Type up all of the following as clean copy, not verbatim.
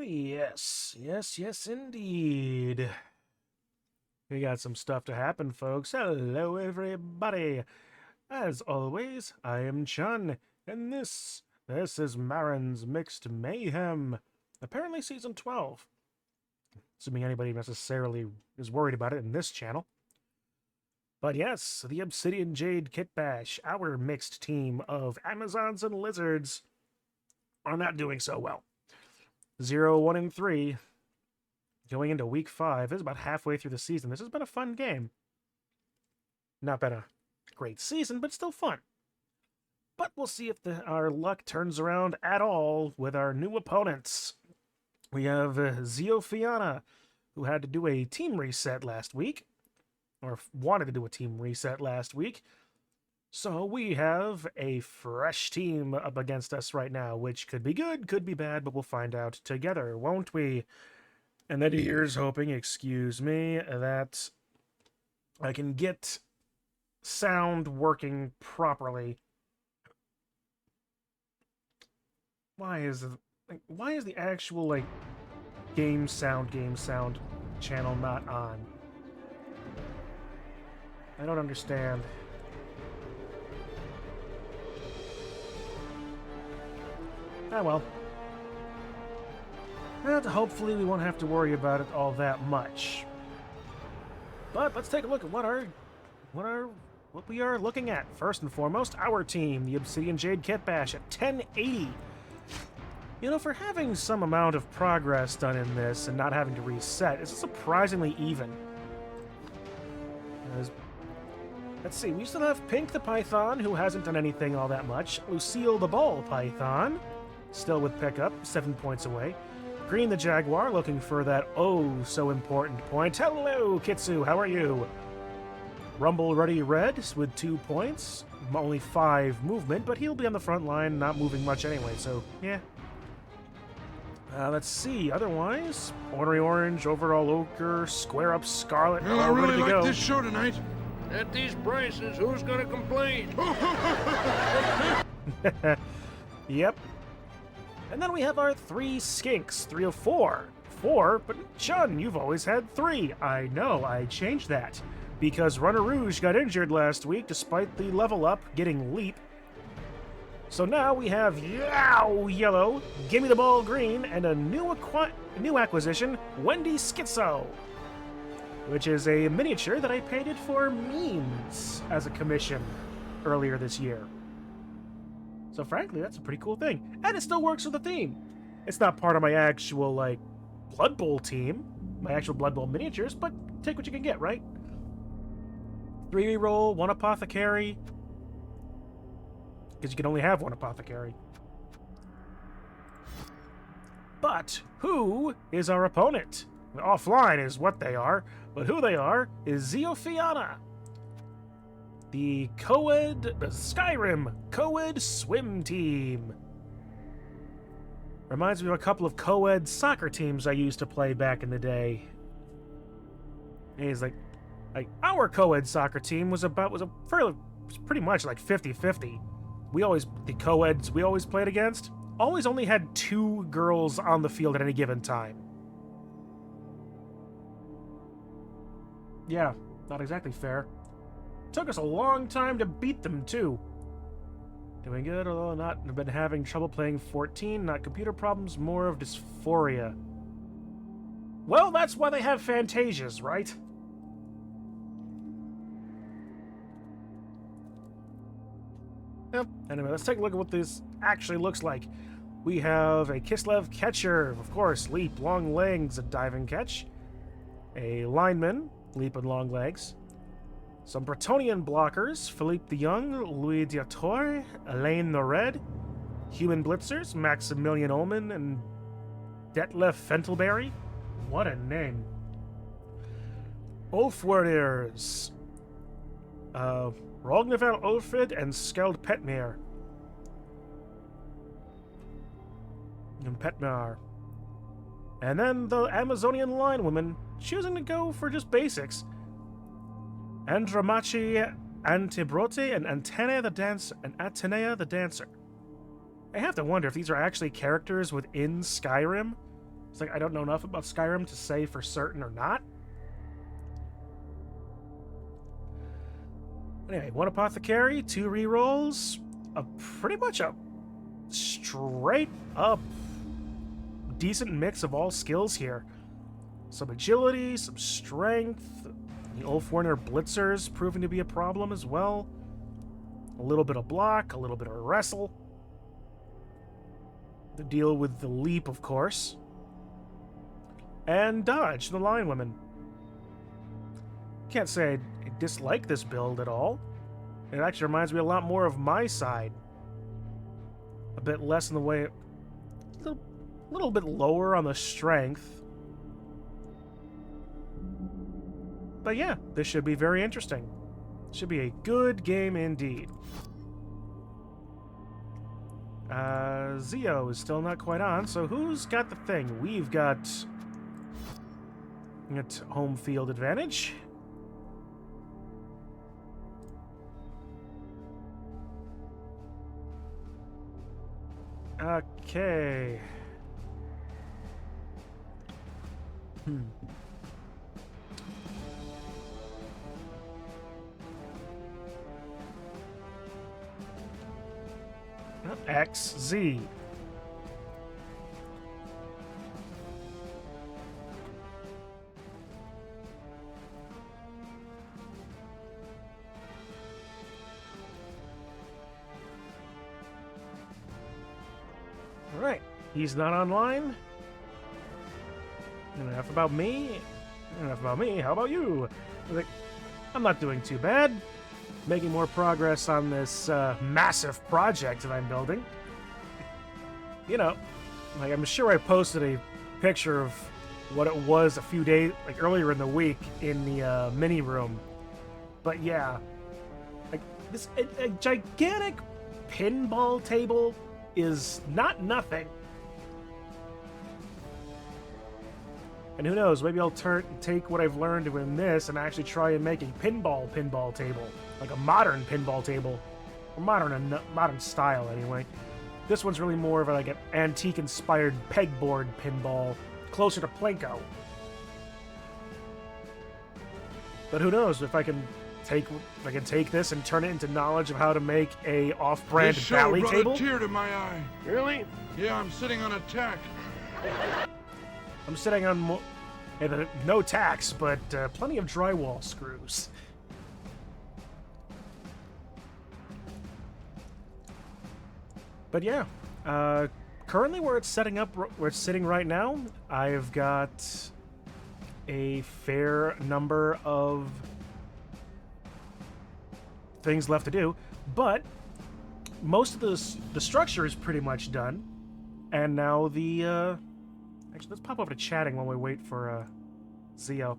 Yes, indeed. We got some stuff to happen, folks. Hello, everybody. As always, I am Chun, and this is Marrin's Mixed Mayhem. Apparently Season 12. Assuming anybody necessarily is worried about it in this channel. But yes, the Obsidian Jade Kitbash, our mixed team of Amazons and Lizards, are not doing so well. 0-1-3. Going into week 5. This is about halfway through the season. This has been a fun game. Not been a great season, but still fun. But we'll see if our luck turns around at all with our new opponents. We have Ziofiana, who had to do a team reset last week. Or wanted to do a team reset last week. So we have a fresh team up against us right now, which could be good, could be bad, but we'll find out together, won't we? And then here's hoping, excuse me, that I can get sound working properly. Why is the actual game sound channel not on? I don't understand. Ah, well. And hopefully we won't have to worry about it all that much. But let's take a look at what we are looking at. First and foremost, our team, the Obsidian Jade Kitbash at 1080. You know, for having some amount of progress done in this and not having to reset, it's surprisingly even. Let's see, we still have Pink the Python, who hasn't done anything all that much. Lucille the Ball Python, still with pickup, 7 points away. Green the Jaguar, looking for that oh-so-important point. Hello, Kitsu, how are you? Rumble Ruddy Red with 2 points. Only 5 movement, but he'll be on the front line, not moving much anyway, so, yeah. Let's see, otherwise, Ornery Orange, Overall Ochre, Square Up Scarlet, well, all I really ready to like go. this show tonight. At these prices, who's gonna complain? Yep. And then we have our 3 skinks, 3 of 4. 4? But Chun, you've always had 3. I know, I changed that. Because Runner Rouge got injured last week despite the level up getting Leap. So now we have Yow Yellow, Gimme the Ball Green, and a new acquisition, Wendy Schizo, which is a miniature that I painted for memes as a commission earlier this year. So frankly, that's a pretty cool thing. And it still works with the theme. It's not part of my actual, Blood Bowl team, my actual Blood Bowl miniatures, but take what you can get, right? 3 reroll, 1 apothecary, because you can only have 1 apothecary. But who is our opponent? Offline is what they are, but who they are is Ziofiana, the Skyrim co-ed swim team. Reminds me of a couple of co-ed soccer teams I used to play back in the day. And he's like our co-ed soccer team was pretty much like 50-50. The co-eds we always played against always only had 2 girls on the field at any given time. Yeah, not exactly fair. Took us a long time to beat them, too. Doing good, although not. I've been having trouble playing 14. Not computer problems, more of dysphoria. Well, that's why they have Fantasias, right? Yep. Anyway, let's take a look at what this actually looks like. We have a Kislev catcher, of course. Leap, long legs, a diving catch. A lineman, leap and long legs. Some Bretonian blockers, Philippe the Young, Louis Diator, Elaine the Red, Human Blitzers, Maximilian Ullman, and Detlef Fentelberry. What a name. Ulfwarders, Rognevel Ulfrid, and Skeld Petmir. And Petmar. And then the Amazonian line woman, choosing to go for just basics. Andramachi Antibrote and Antenna the Dancer and Atenea the Dancer. I have to wonder if these are actually characters within Skyrim, It's like I don't know enough about Skyrim to say for certain or not. Anyway, 1 apothecary, 2 rerolls, pretty much a straight up decent mix of all skills here. Some agility, some strength, the Ulfwarner Blitzers proving to be a problem as well. A little bit of block, a little bit of wrestle. To deal with the leap, of course. And dodge, the Lion Women. Can't say I dislike this build at all. It actually reminds me a lot more of my side. A bit less in the way... A little bit lower on the strength. But yeah, this should be very interesting. Should be a good game indeed. Zio is still not quite on, so who's got the thing? We've got home field advantage. Okay. XZ. All right, he's not online. Enough about me. Enough about me. How about you? I'm not doing too bad. Making more progress on this massive project that I'm building. You know, like I'm sure I posted a picture of what it was a few days, like earlier in the week in the mini room. But yeah, like this a gigantic pinball table is not nothing. And who knows, maybe I'll take what I've learned in this and actually try and make a pinball table. Like a modern pinball table. Or modern style, anyway. This one's really more of like an antique-inspired pegboard pinball, closer to Plinko. But who knows, if I can take this and turn it into knowledge of how to make a off-brand bally brought table. A tear to my eye. Really? Yeah, I'm sitting on a tack. I'm sitting on no tacks, but plenty of drywall screws. But yeah, currently where it's sitting right now, I've got a fair number of things left to do, but most of the structure is pretty much done, and now the actually, let's pop over to chatting while we wait for Zio.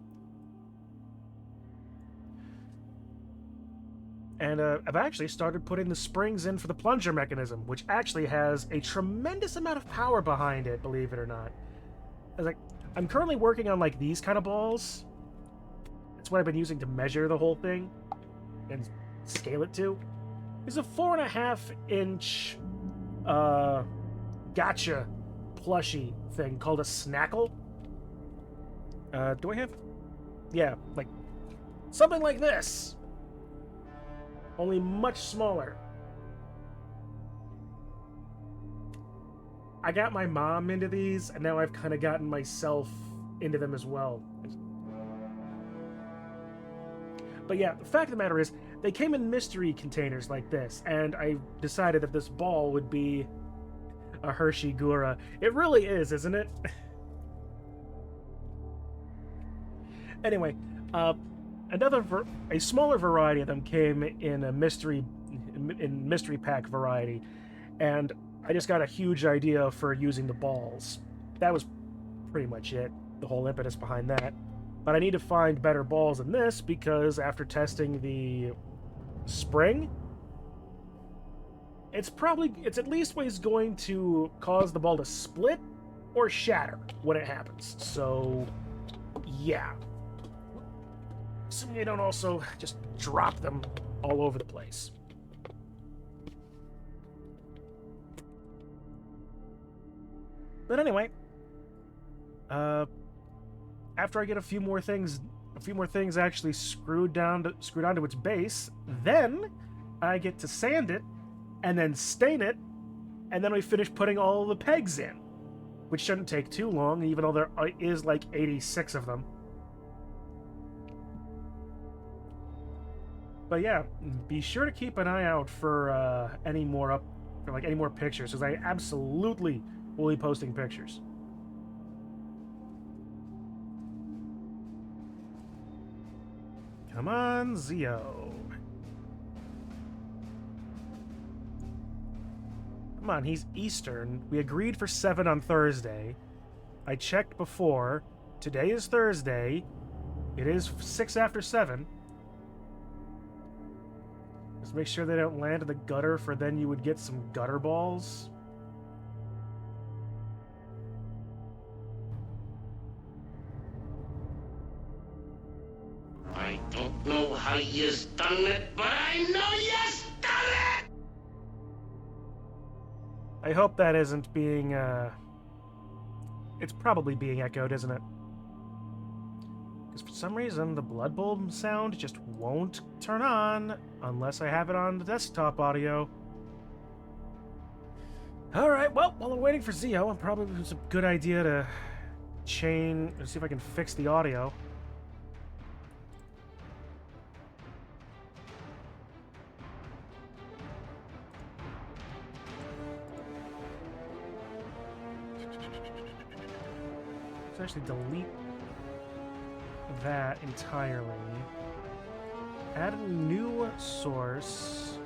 And I've actually started putting the springs in for the plunger mechanism, which actually has a tremendous amount of power behind it, believe it or not. I'm currently working on like these kind of balls. That's what I've been using to measure the whole thing and scale it to. There's a 4.5-inch gotcha plushie thing called a snackle. Do I have? Yeah, like something like this. Only much smaller. I got my mom into these, and now I've kind of gotten myself into them as well. But yeah, the fact of the matter is, they came in mystery containers like this, and I decided that this ball would be a Hershey Gura. It really is, isn't it? Anyway, a smaller variety of them came in a mystery pack variety, and I just got a huge idea for using the balls. That was pretty much it, the whole impetus behind that. But I need to find better balls than this, because after testing the spring, it's at least ways going to cause the ball to split or shatter when it happens. So, yeah. Assuming you don't also just drop them all over the place. But anyway, After I get a few more things actually screwed onto its base, then I get to sand it, and then stain it, and then we finish putting all the pegs in, which shouldn't take too long, even though there is like 86 of them. But yeah, be sure to keep an eye out for any more pictures, because I absolutely will be posting pictures. Come on, Zio. Come on, he's Eastern. We agreed for 7 on Thursday. I checked before. Today is Thursday. It is 6 after 7. Just make sure they don't land in the gutter, for then you would get some gutter balls. I don't know how you's done it, but I know you's done it! I hope that isn't being, It's probably being echoed, isn't it? Because for some reason, the Blood Bowl sound just won't turn on unless I have it on the desktop audio. Alright, well, while we're waiting for Zio, it's a good idea to see if I can fix the audio. Let's actually delete that entirely. Add a new source.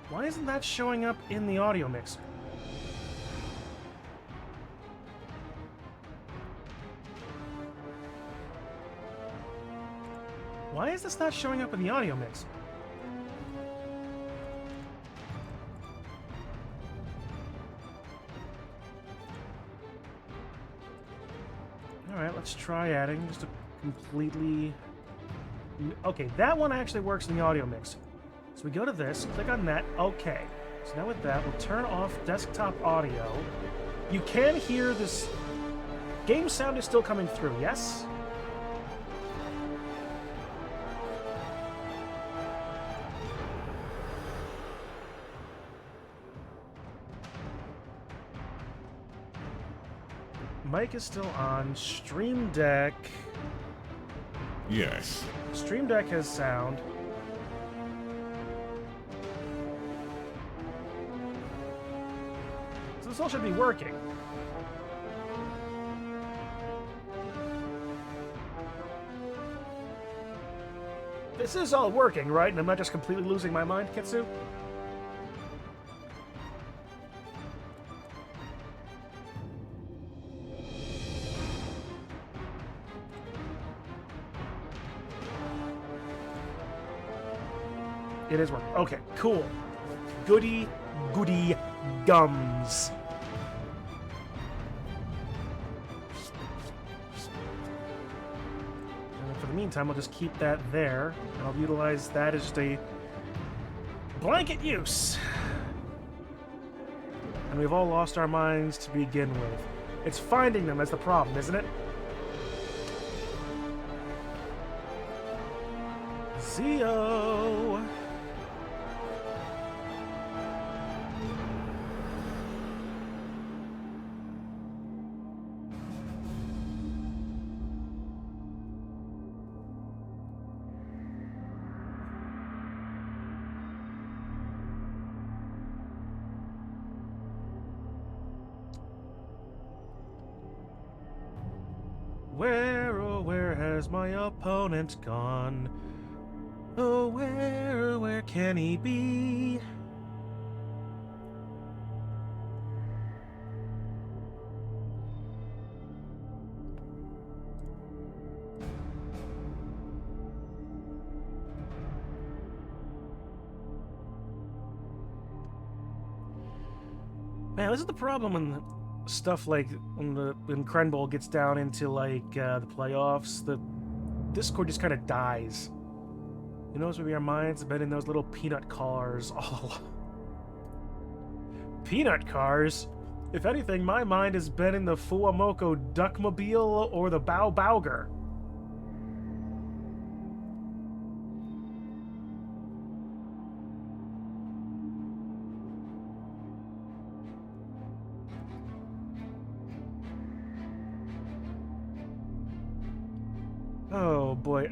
Why isn't that showing up in the audio mixer? Why is this not showing up in the audio mix? Alright, let's try adding just a completely... Okay, that one actually works in the audio mix. So we go to this, click on that, okay. So now with that, we'll turn off desktop audio. You can hear this... Game sound is still coming through, yes? Mic is still on. Stream Deck. Yes. Stream Deck has sound. So this all should be working. This is all working, right? And I'm not just completely losing my mind, Kitsu? It is working. Okay, cool. Goody gums. And for the meantime, I'll just keep that there, and I'll utilize that as just a blanket use. And we've all lost our minds to begin with. It's finding them that's the problem, isn't it? Zio! Where, oh, where has my opponent gone? Oh, where can he be? Man, this is the problem when stuff like when Krenbol gets down into like the playoffs, the Discord just kind of dies. Who knows, maybe our minds have been in those little peanut cars all along. Peanut cars? If anything, my mind has been in the Fuamoko Duckmobile or the Bao Bauger. Oh boy,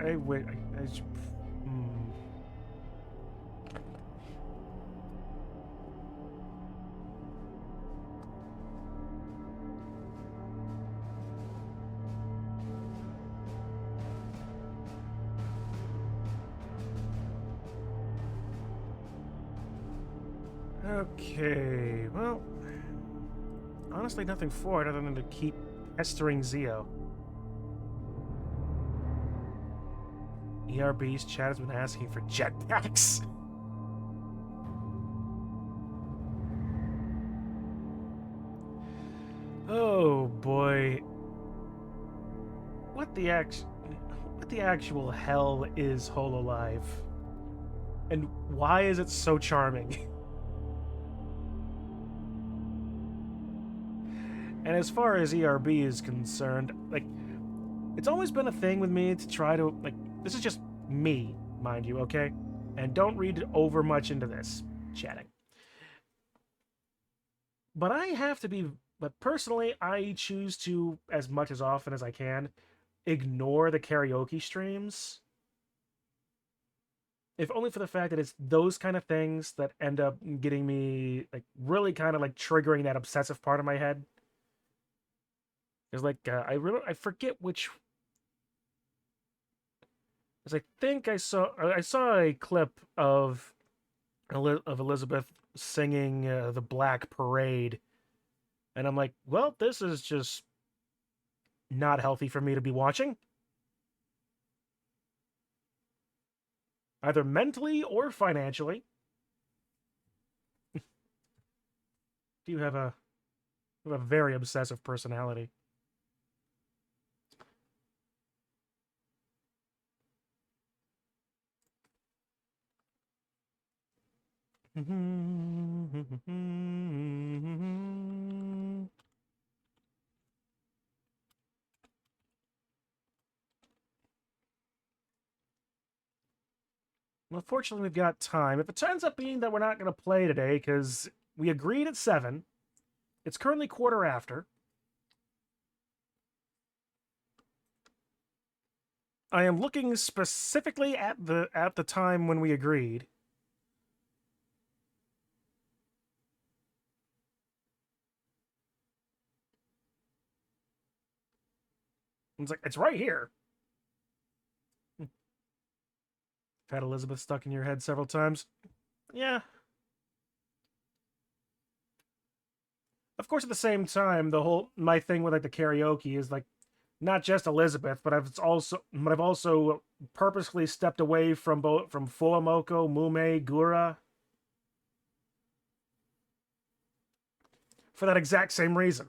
Okay, well, honestly nothing for it other than to keep pestering Zio. ERB's chat has been asking for jetpacks. Oh boy. What the actual hell is Hololive? And why is it so charming? And as far as ERB is concerned, like, it's always been a thing with me to try to, like, this is just me, mind you, okay? And don't read over much into this chatting. But personally, I choose to, as much as often as I can, ignore the karaoke streams. If only for the fact that it's those kind of things that end up getting me, like, really kind of, like, triggering that obsessive part of my head. It's like, I forget which... Because I think I saw a clip of Elizabeth singing the Black Parade, and I'm like, well, this is just not healthy for me to be watching. Either mentally or financially. You have a very obsessive personality. Well, fortunately, we've got time. If it turns up being that we're not going to play today, because we agreed at 7, it's currently quarter after. I am looking specifically at the time when we agreed. It's like, it's right here. I've had Elizabeth stuck in your head several times. Yeah. Of course, at the same time, my thing with, like, the karaoke is, like, not just Elizabeth, but I've also purposely stepped away from Fuamoko, Mume, Gura. For that exact same reason.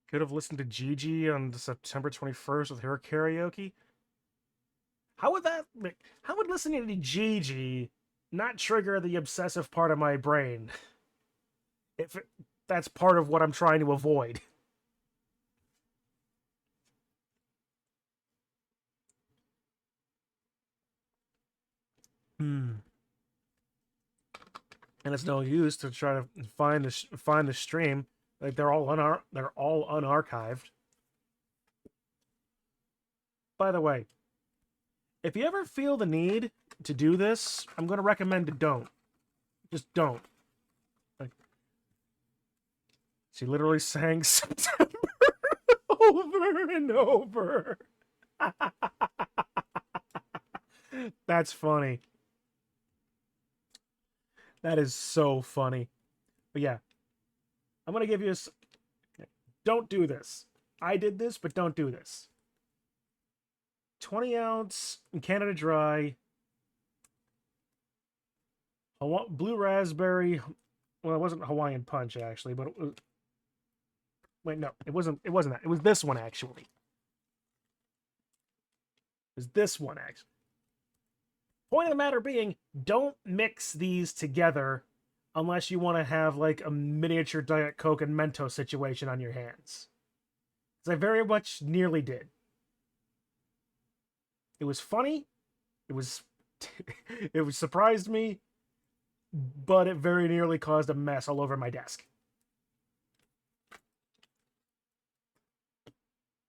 Could have listened to Gigi on September 21st with her karaoke. How would listening to Gigi not trigger the obsessive part of my brain? That's part of what I'm trying to avoid. And it's no use to try to find the stream. Like, they're all unarchived. by the way, if you ever feel the need to do this, I'm going to recommend to don't. Just don't. Like, she literally sang September over and over. That's funny. That is so funny. But yeah, I'm going to give you a... Don't do this. I did this, but don't do this. 20 ounce Canada Dry. Blue raspberry. Well, it wasn't Hawaiian Punch, actually, but it was... Wait, no, it wasn't that. It was this one, actually. It was this one, actually. Point of the matter being, don't mix these together unless you want to have, like, a miniature Diet Coke and Mentos situation on your hands. Because I very much nearly did. It was funny. It was... it surprised me. But it very nearly caused a mess all over my desk.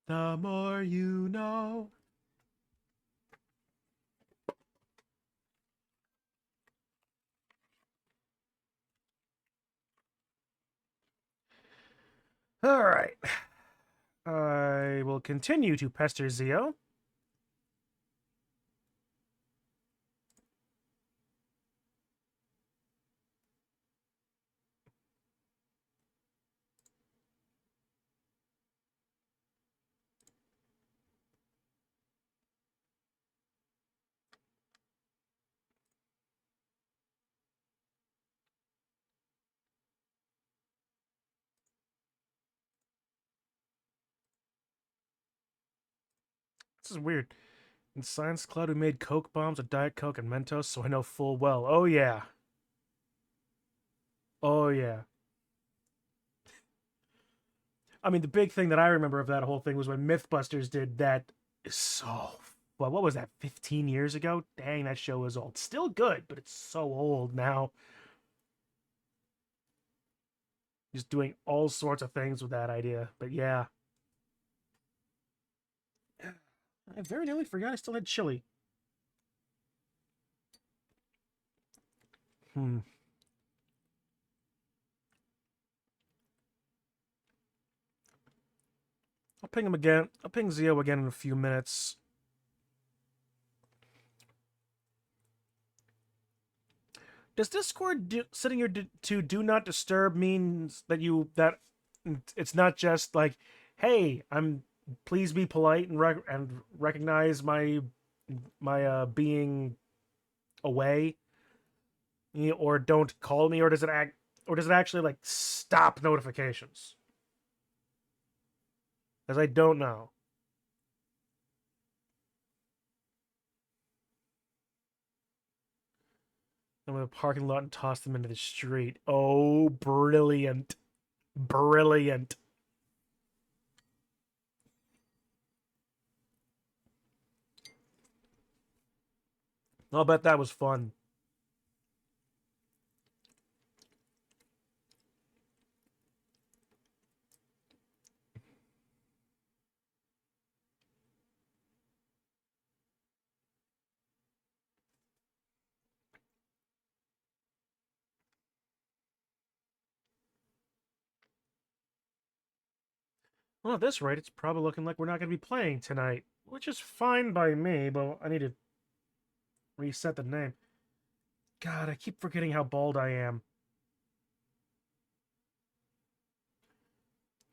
The more you know. All right. I will continue to pester Zio. This is weird. In Science Cloud, we made Coke bombs with Diet Coke and Mentos, so I know full well. Oh, yeah. Oh, yeah. I mean, the big thing that I remember of that whole thing was when Mythbusters did that. So, well, what was that, 15 years ago? Dang, that show is old. Still good, but it's so old now. Just doing all sorts of things with that idea. But yeah. I very nearly forgot I still had chili. I'll ping him again. I'll ping Zio again in a few minutes. Does Discord setting your to do not disturb means that it's not just like, hey, please be polite and recognize my being away, or don't call me, or does it actually like stop notifications? As I don't know. I'm in the parking lot and toss them into the street. Oh, brilliant. Brilliant. I'll bet that was fun. Well, at this rate, it's probably looking like we're not going to be playing tonight, which is fine by me, but I need to reset the name. God, I keep forgetting how bald I am.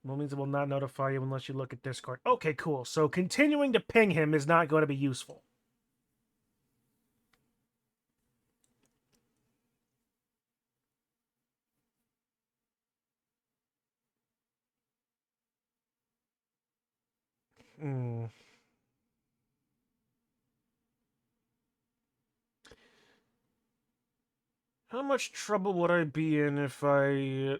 Well, means it will not notify you unless you look at Discord. Okay, cool. So continuing to ping him is not going to be useful. How much trouble would I be in if I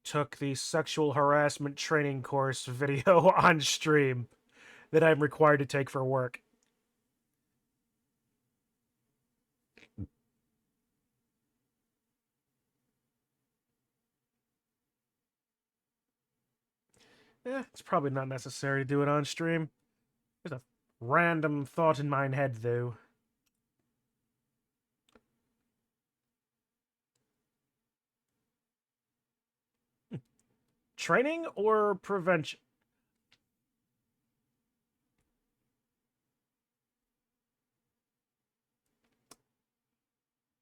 took the sexual harassment training course video on stream that I'm required to take for work? It's probably not necessary to do it on stream. random thought in my head, though. Training or prevention?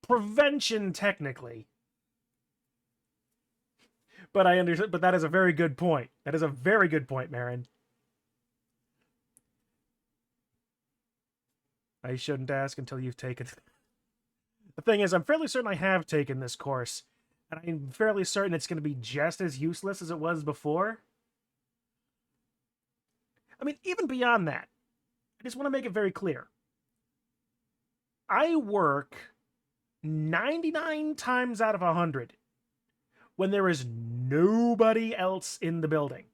Prevention, technically. But I understand. But that is a very good point. That is a very good point, Marrin. I shouldn't ask until you've taken. The thing is, I'm fairly certain I have taken this course, and I'm fairly certain it's going to be just as useless as it was before. I mean, even beyond that, I just want to make it very clear. I work 99 times out of 100 when there is nobody else in the building.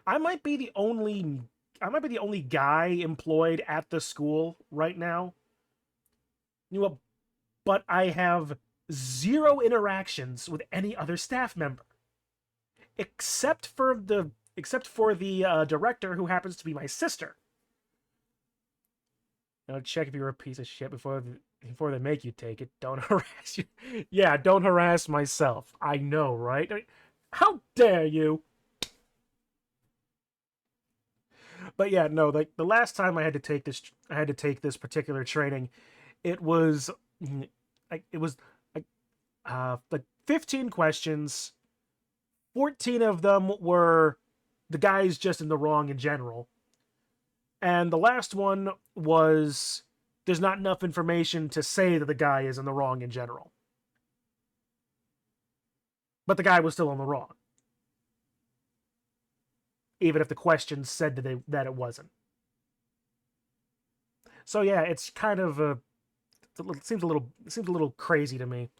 I might be the only guy employed at the school right now. You know, but I have zero interactions with any other staff member, except for the director, who happens to be my sister. Now check if you're a piece of shit before they make you take it. Don't harass you. Yeah, don't harass myself. I know, right? I mean, how dare you? But yeah, no, like the last time I had to take this particular training, it was like 15 questions. 14 of them were the guy's just in the wrong in general. And the last one was there's not enough information to say that the guy is in the wrong in general. But the guy was still in the wrong, even if the question said that it wasn't. So yeah, it's kind of it seems a little crazy to me.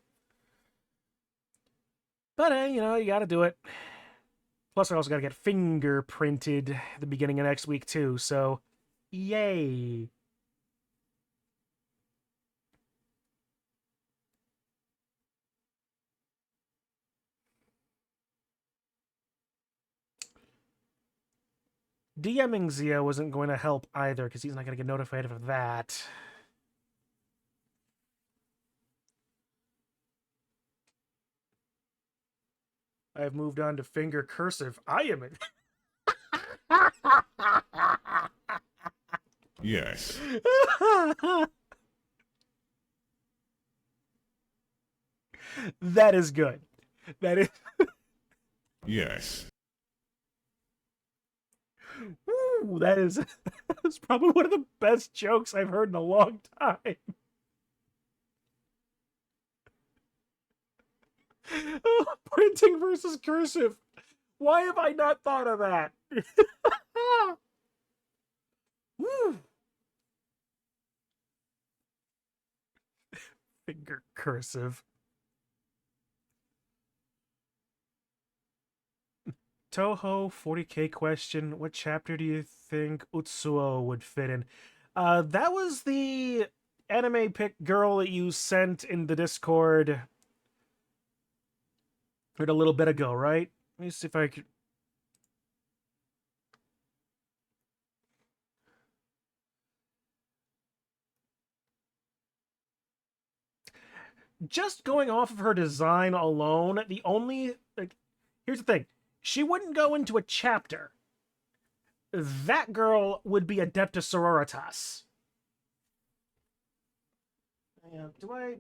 But you got to do it. Plus, I also got to get fingerprinted at the beginning of next week too. So, yay! DMing Zio wasn't going to help either, because he's not going to get notified of that. I have moved on to finger cursive. I am in. Yes. That is good. That is. Yes. Woo, that's probably one of the best jokes I've heard in a long time. Oh, printing versus cursive. Why have I not thought of that? Woo. Finger cursive. Toho 40k question. What chapter do you think Utsuo would fit in? That was the anime pick girl that you sent in the Discord a little bit ago, right? Let me see if I could. Just going off of her design alone, here's the thing. She wouldn't go into a chapter. That girl would be Adepta Sororitas. Yeah, do I...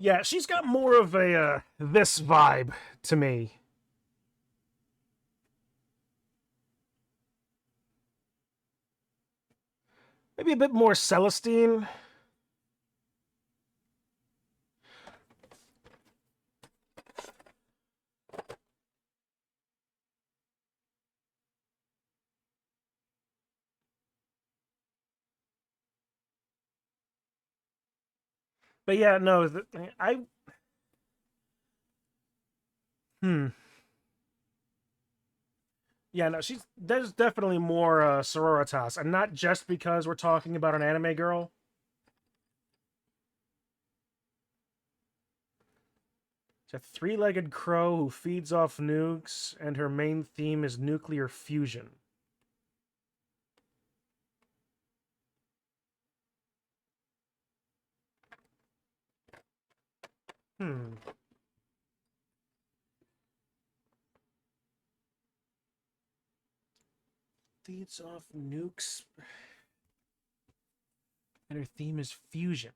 Yeah, she's got more of a, this vibe to me. Maybe a bit more Celestine. But yeah, no, I hmm. Yeah, no, there's definitely more sororitas, and not just because we're talking about an anime girl. It's a three-legged crow who feeds off nukes, and her main theme is nuclear fusion. Hmm. Feeds off nukes, and her theme is fusion.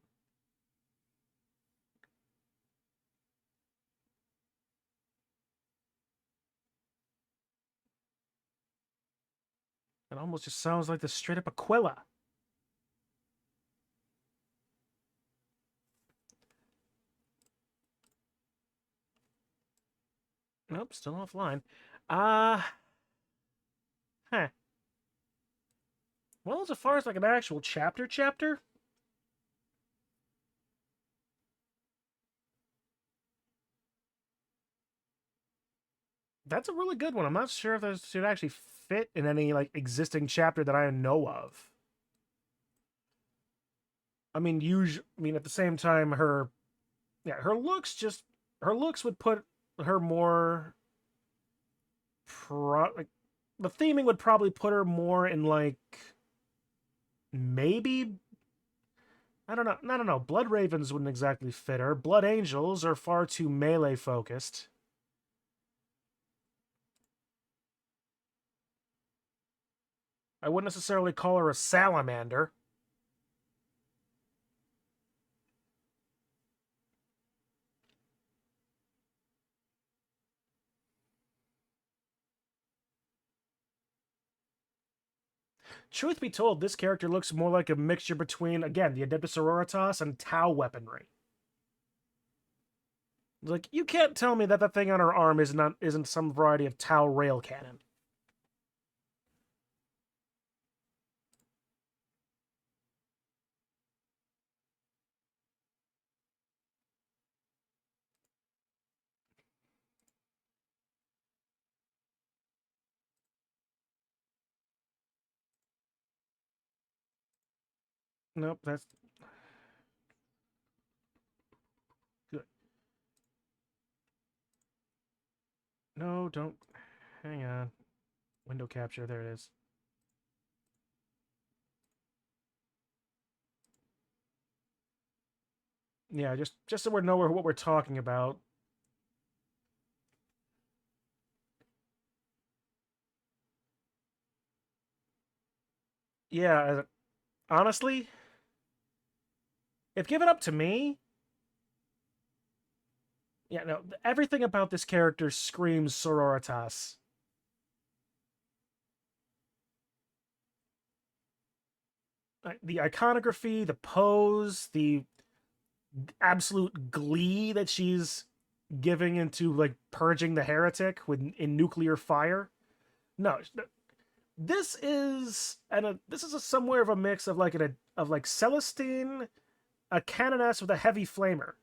It almost just sounds like the straight up Aquila. Nope, still offline. Uh, huh. Well, as far as like an actual chapter, that's a really good one. I'm not sure if this should actually fit in any like existing chapter that I know of. I mean, I mean, at the same time, her looks would put her more like the theming would probably put her more in like maybe I don't know. I don't know. Blood Ravens wouldn't exactly fit her. Blood Angels are far too melee focused. I wouldn't necessarily call her a salamander. Truth be told, this character looks more like a mixture between, again, the Adeptus Sororitas and Tau weaponry. Like, you can't tell me that the thing on her arm isn't some variety of Tau rail cannon. Nope, that's good. No, don't. Hang on. Window capture, there it is. Yeah, just so we know what we're talking about. Yeah, honestly, if given up to me, yeah, no, everything about this character screams sororitas. The iconography, the pose, the absolute glee that she's giving into like purging the heretic in nuclear fire. No, this is somewhere of a mix of like of like Celestine, a canoness with a heavy flamer.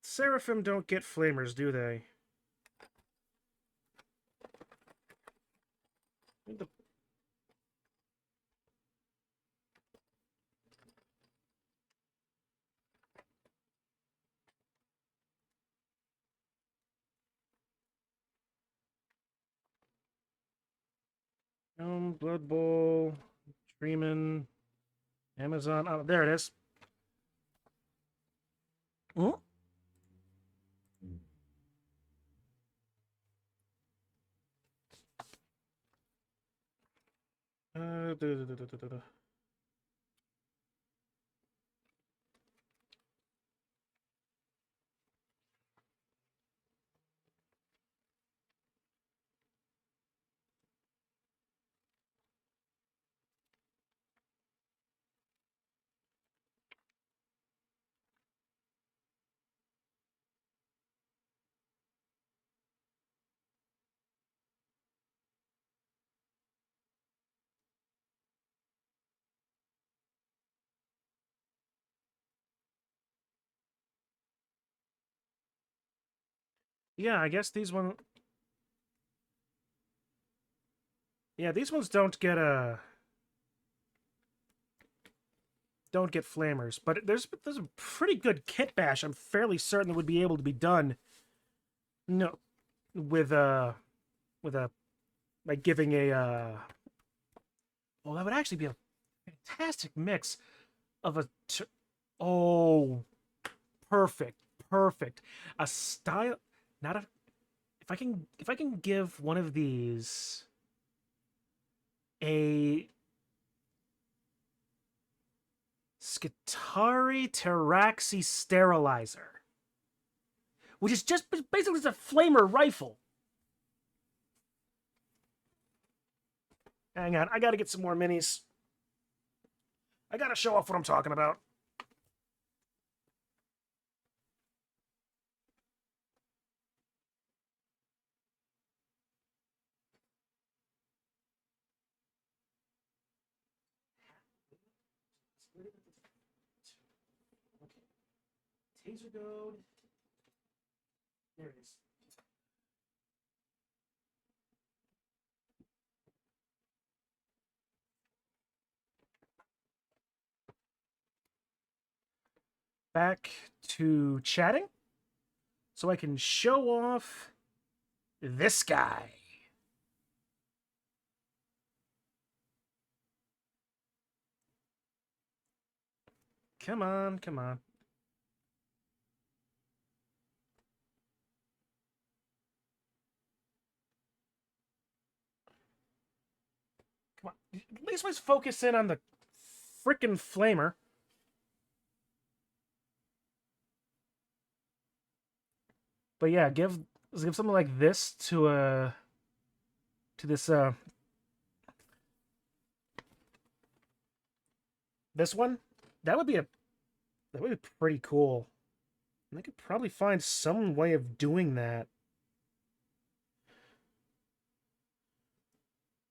Seraphim don't get flamers, do they? The Blood Bowl, Dreamin', Amazon. Oh, there it is. Hmm? Da. yeah, I guess these one. Yeah, these ones don't get flamers, but there's a pretty good kit bash. I'm fairly certain would be able to be done. No, with like giving a well, that would actually be a fantastic mix of a oh, perfect, perfect. A style, not a. If I can give one of these a Skitari Taraxi Sterilizer, which is just basically just a flamer rifle. Hang on, I gotta get some more minis. I gotta show off what I'm talking about. Taser goad. There it is. Back to chatting so I can show off this guy. Come on, come on. Come on. At least let's focus in on the frickin' flamer. But yeah, give something like this to this this one. That would be pretty cool. And I could probably find some way of doing that.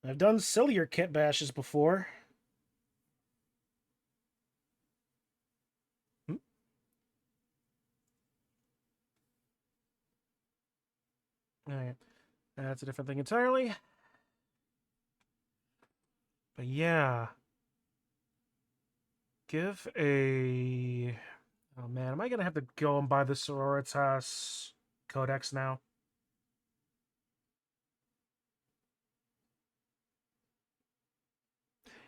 I've done sillier kit bashes before. Alright. That's a different thing entirely. But yeah. Give a... Oh man, am I gonna have to go and buy the Sororitas Codex now?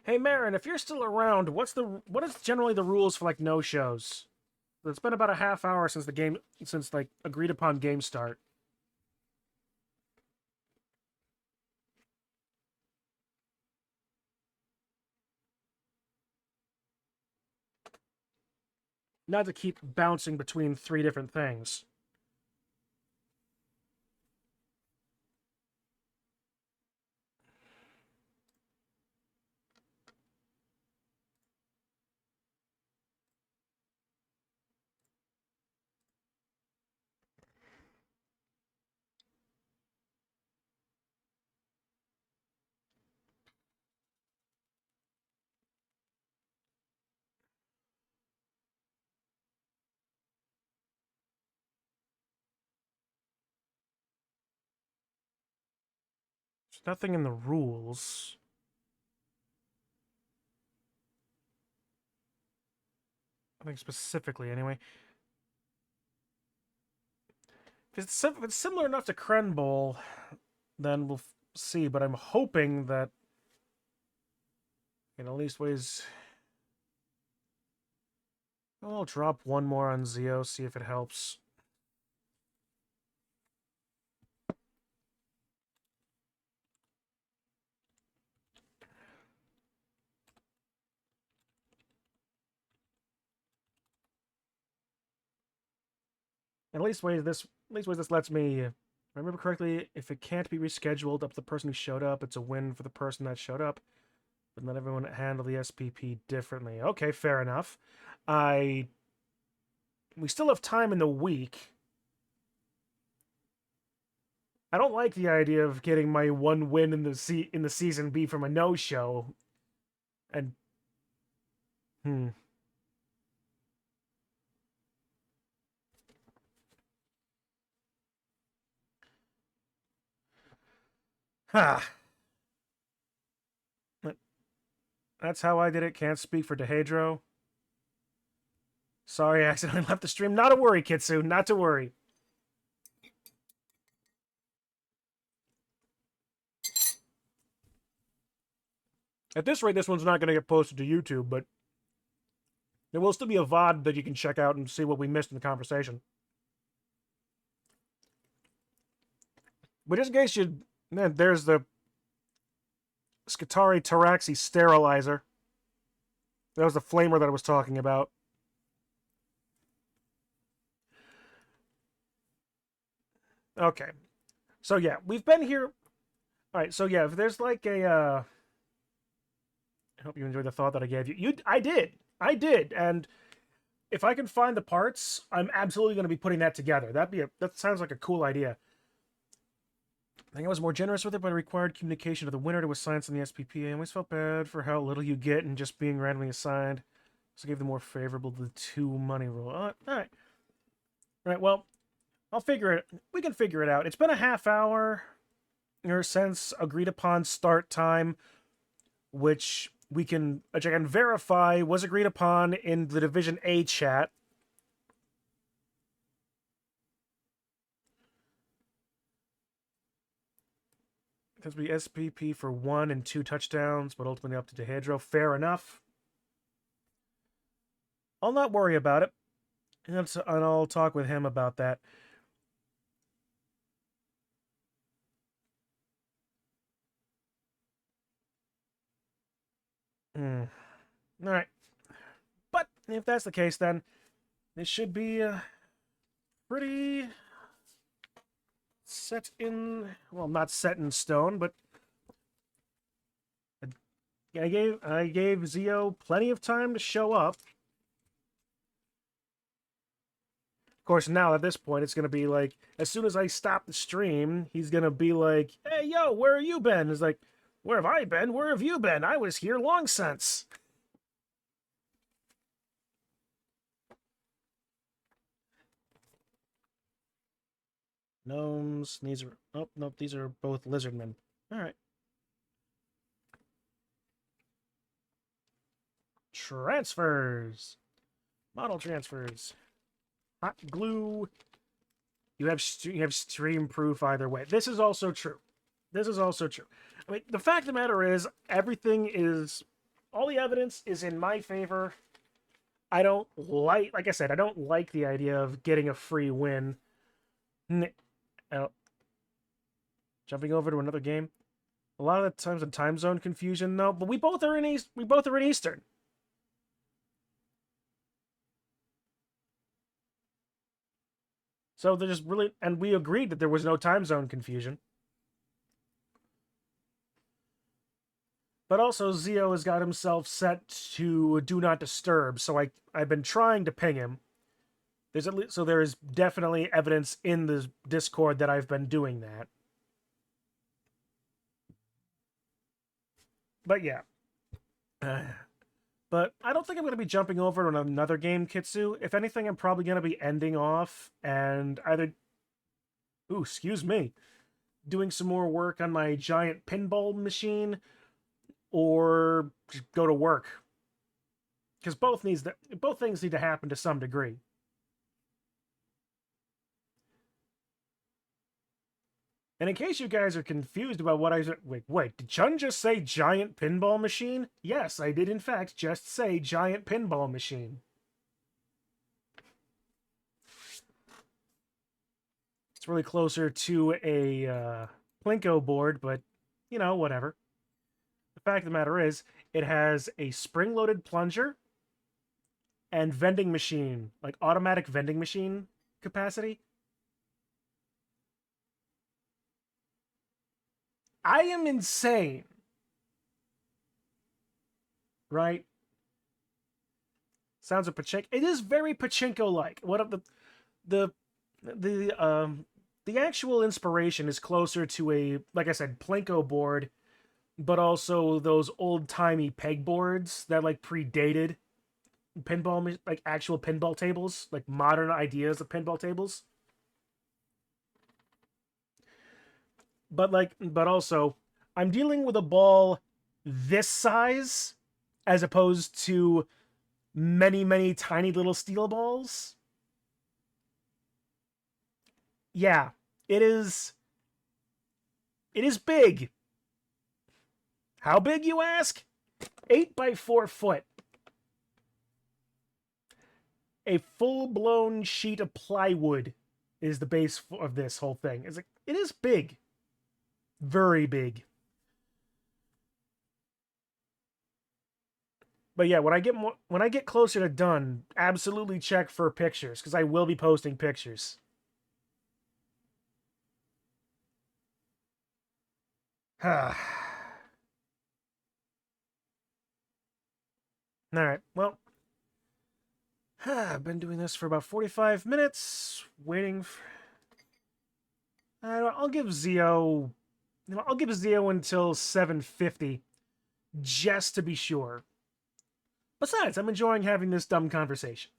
Hey Marrin, if you're still around, what is generally the rules for like no shows? It's been about a half hour since like agreed upon game start. Not to keep bouncing between 3 different things. There's nothing in the rules. I think specifically, anyway. If it's similar enough to Kren Bowl, then we'll see. But I'm hoping that in at least ways... I'll drop one more on Zeo, see if it helps. At least ways this lets me, if I remember correctly, if it can't be rescheduled up to the person who showed up, it's a win for the person that showed up. But let everyone handle the SPP differently. Okay, fair enough. We still have time in the week. I don't like the idea of getting my one win in the season be from a no-show. And Ha. That's how I did it. Can't speak for Dehedro. Sorry, I accidentally left the stream. Not to worry, Kitsu. Not to worry. At this rate, this one's not going to get posted to YouTube, but there will still be a VOD that you can check out and see what we missed in the conversation. But just in case you... Man, there's the Skitari Taraxi sterilizer. That was the flamer that I was talking about. Okay. So yeah, we've been here... Alright, so yeah, if there's like a... I hope you enjoyed the thought that I gave you. I did, and if I can find the parts, I'm absolutely going to be putting that together. That sounds like a cool idea. I think I was more generous with it, but it required communication to the winner to assign on the SPP. I always felt bad for how little you get and just being randomly assigned. So I gave the more favorable to the 2 money rule. All right. Well, I'll figure it. We can figure it out. It's been a half hour since agreed upon start time, which I can verify was agreed upon in the Division A chat. It has to be SPP for 1 and 2 touchdowns, but ultimately up to Dehedro. Fair enough. I'll not worry about it, and I'll talk with him about that. All right. But if that's the case, then this should be pretty set in... Well, not set in stone, but I gave Zio plenty of time to show up. Of course, now at this point, it's going to be like, as soon as I stop the stream, he's going to be like, hey, yo, where have you been? It's like, where have I been? Where have you been? I was here long since. Gnomes. These are... Oh, nope, these are both lizardmen. Alright. Transfers. Model transfers. Hot glue. You have stream proof either way. This is also true. This is also true. I mean, the fact of the matter is, all the evidence is in my favor. I don't like I said, I don't like the idea of getting a free win. Jumping over to another game. A lot of the times in time zone confusion, though. But we both are in Eastern. So there's really, and we agreed that there was no time zone confusion. But also, Zio has got himself set to Do Not Disturb, so I've been trying to ping him. There is definitely evidence in the Discord that I've been doing that. But yeah. But I don't think I'm going to be jumping over to another game, Kitsu. If anything, I'm probably going to be ending off and either... Ooh, excuse me. Doing some more work on my giant pinball machine, or just go to work. Because both things need to happen to some degree. And in case you guys are confused about what I said... Wait, did Chun just say giant pinball machine? Yes, I did in fact just say giant pinball machine. It's really closer to a Plinko board, but, you know, whatever. The fact of the matter is, it has a spring-loaded plunger and vending machine, like automatic vending machine capacity. I am insane. Right? Sounds of Pachinko. It is very Pachinko-like. What of the actual inspiration is closer to a, like I said, Plinko board, but also those old-timey pegboards that like predated pinball, like actual pinball tables, like modern ideas of pinball tables. But also I'm dealing with a ball this size as opposed to many, many tiny little steel balls. Yeah, it is big. How big, you ask? 8 by 4 foot. A full-blown sheet of plywood is the base of this whole thing. It is big. Very big. But yeah, when I get closer to done, absolutely check for pictures, because I will be posting pictures. Alright, well, I've been doing this for about 45 minutes, waiting for... I'll give Zio... I'll give Zio until 7:50, just to be sure. Besides, I'm enjoying having this dumb conversation.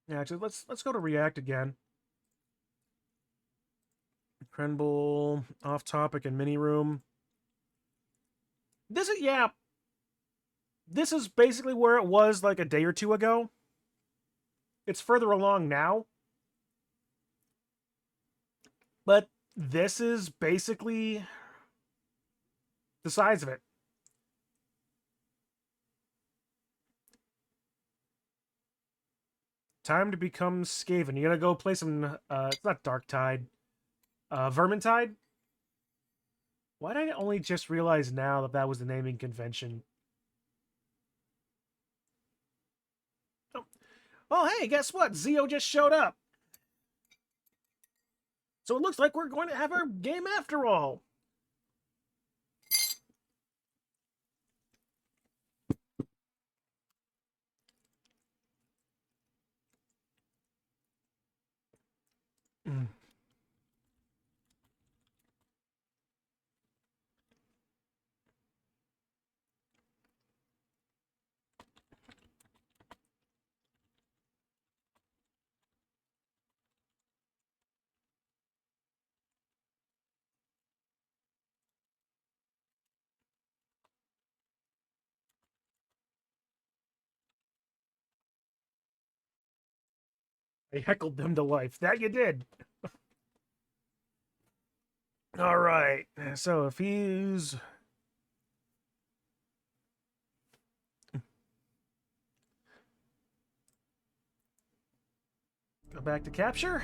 Yeah, actually, let's go to React again. Krenbul, off topic, and mini room. This is basically where it was like a day or two ago. It's further along now. But this is basically the size of it. Time to become Skaven. You gotta go play some, it's not Dark Tide. Vermintide? Why did I only just realize now that that was the naming convention? Oh, hey, guess what? Zio just showed up. So it looks like we're going to have our game after all. I heckled them to life. That you did. All right. So if he's... Go back to capture.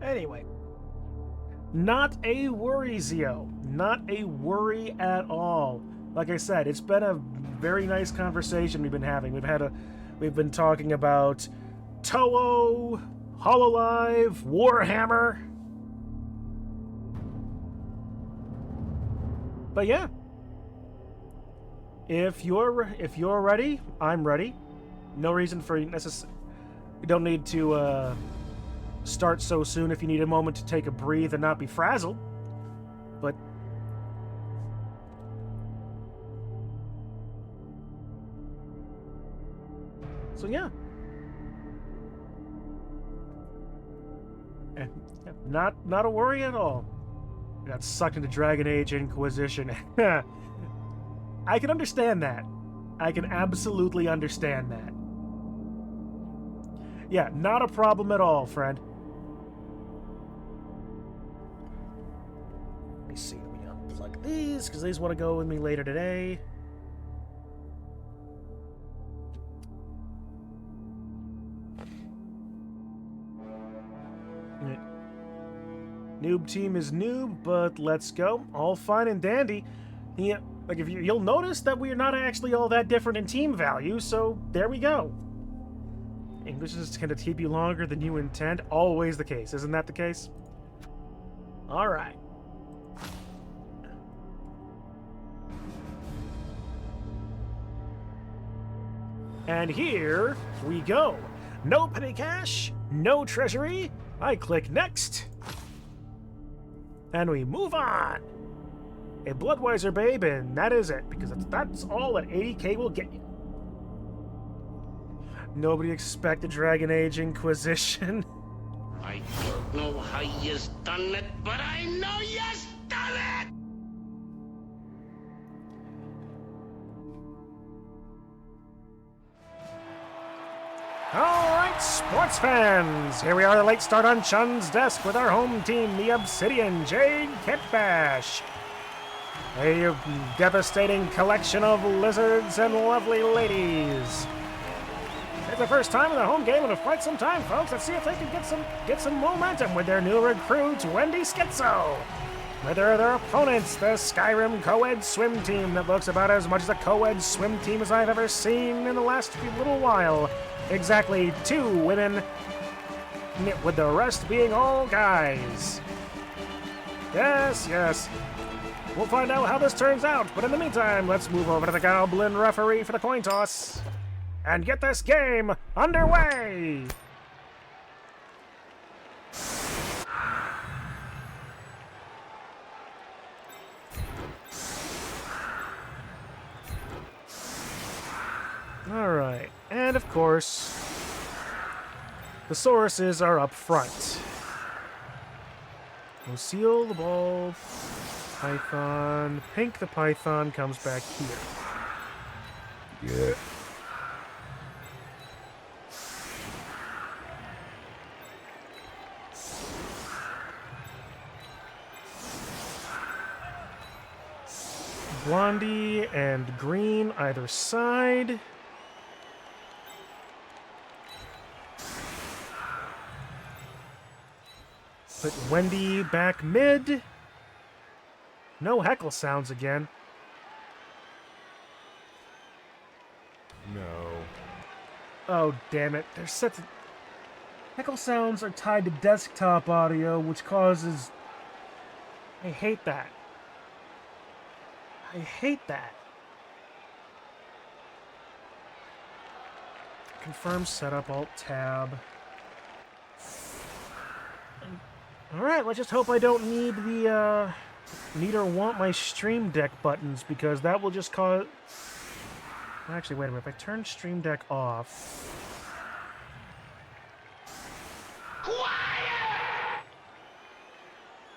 Anyway, not a worry, Zio. Not a worry at all. Like I said, it's been a very nice conversation we've been having. We've been talking about Toho, Hololive, Warhammer. But yeah, if you're ready, I'm ready. No reason for you don't need to start so soon if you need a moment to take a breathe and not be frazzled. But so yeah. Not a worry at all. Got sucked into Dragon Age Inquisition. I can understand that. I can absolutely understand that. Yeah, not a problem at all, friend. Let me see. Let me unplug these, because these want to go with me later today. Noob team is noob, but let's go. All fine and dandy. Yeah, like if you'll notice that we are not actually all that different in team value, so there we go. Englishes tend to keep you longer than you intend. Always the case. Isn't that the case? All right. And here we go. No petty cash, no treasury. I click next. And we move on. A Bloodweiser babe, and that is it, because that's all that 80k will get you. Nobody expect a Dragon Age Inquisition. I don't know how you's done it, but I know you's done it! Alright, sports fans! Here we are, the late start on Chun's desk with our home team, the Obsidian Jade Kitbash. A devastating collection of lizards and lovely ladies. It's the first time in the home game in quite some time, folks. Let's see if they can get some momentum with their new recruit, Wendy Schizo. With their opponents, the Skyrim co-ed swim team that looks about as much as a co-ed swim team as I've ever seen in the last little while. Exactly 2 women, with the rest being all guys. Yes, yes. We'll find out how this turns out, but in the meantime, let's move over to the Goblin referee for the coin toss and get this game underway! Alright, and of course, the sources are up front. Lucille the ball, Python, Pink the Python comes back here. Yeah. Blondie and green either side. Put Wendy back mid. No heckle sounds again. No. Oh, damn it. They're set to... Heckle sounds are tied to desktop audio, which causes... I hate that. I hate that. Confirm setup, Alt-Tab. Alright, let's just hope I don't need the, need or want my Stream Deck buttons, because that will just cause... Actually, wait a minute. If I turn Stream Deck off... Quiet!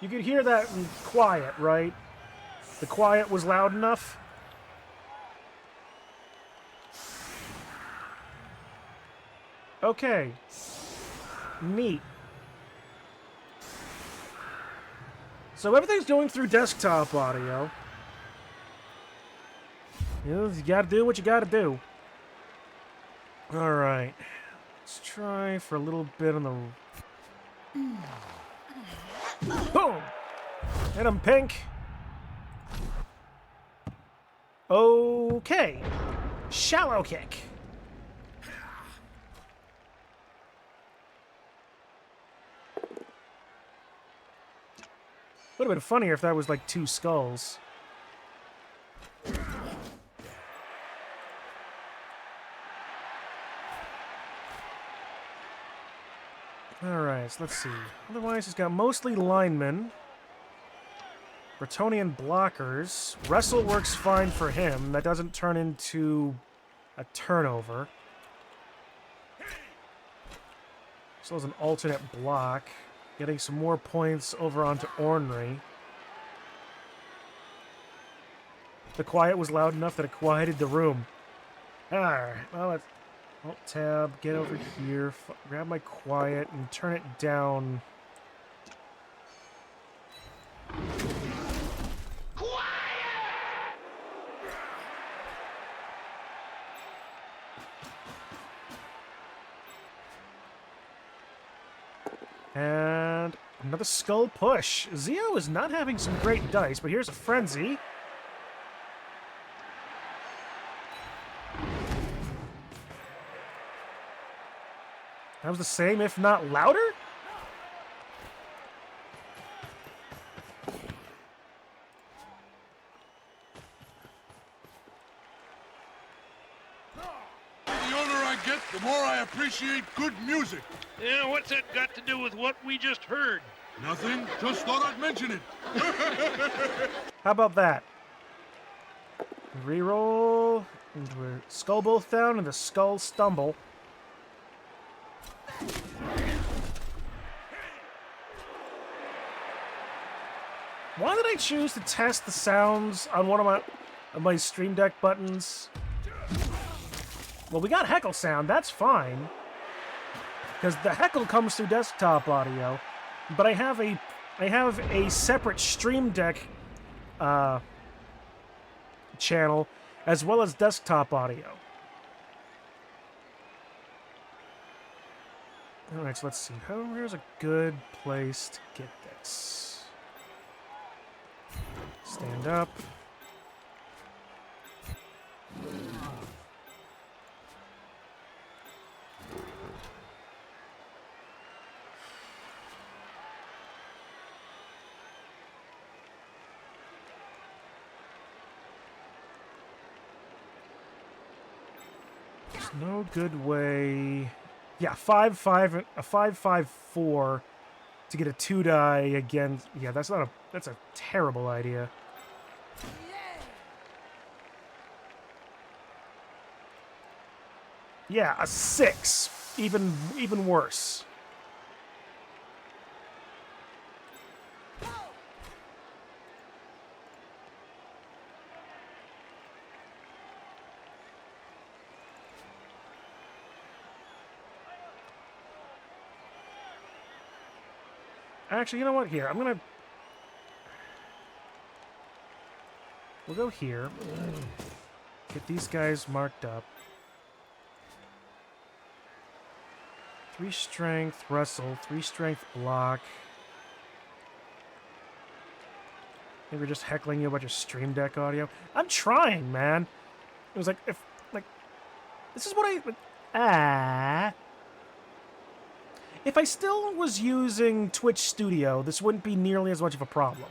You could hear that in quiet, right? The quiet was loud enough? Okay. Neat. So everything's going through desktop audio. You gotta do what you gotta do. Alright. Let's try for a little bit on the... Boom! Hit him, Pink. Okay. Shallow kick. Would have been funnier if that was like 2 skulls. Alright, so let's see. Otherwise, he's got mostly linemen. Bretonnian blockers. Wrestle works fine for him. That doesn't turn into a turnover. So as an alternate block. Getting some more points over onto ornery. The quiet was loud enough that it quieted the room. Alright, well, let's... Alt-Tab, get over here, grab my quiet, and turn it down. And another skull push. Zio is not having some great dice, but here's a frenzy. Sounds the same, if not louder? The older I get, the more I appreciate good music. Yeah, what's that got to do with what we just heard? Nothing, just thought I'd mention it. How about that? Reroll into a skull both down and the skull stumble. Why did I choose to test the sounds on one of my Stream Deck buttons? Well, we got heckle sound, that's fine. Because the heckle comes through desktop audio, but I have a separate Stream Deck channel as well as desktop audio. Alright, so let's see. Where's a good place to get this? Stand up. There's no good way. Yeah, 5-5-4 to get a 2-die against. Yeah, that's a terrible idea. Yeah, a 6, even worse. Actually, you know what? Here, we'll go here. Get these guys marked up. 3 strength, wrestle. 3 strength, block. Maybe we're just heckling you a bunch of Stream Deck audio. I'm trying, man. It was like, this is what if I still was using Twitch Studio, this wouldn't be nearly as much of a problem.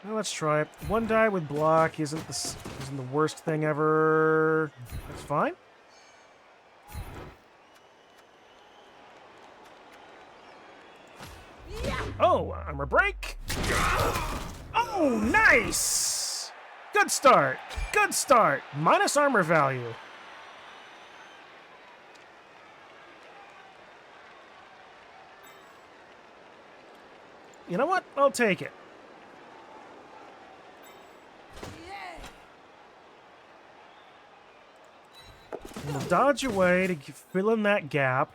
Well, let's try it. 1 die with block isn't the worst thing ever. That's fine. Oh, armor break. Oh, nice. Good start. Good start. Minus armor value. You know what? I'll take it. We'll dodge away to fill in that gap.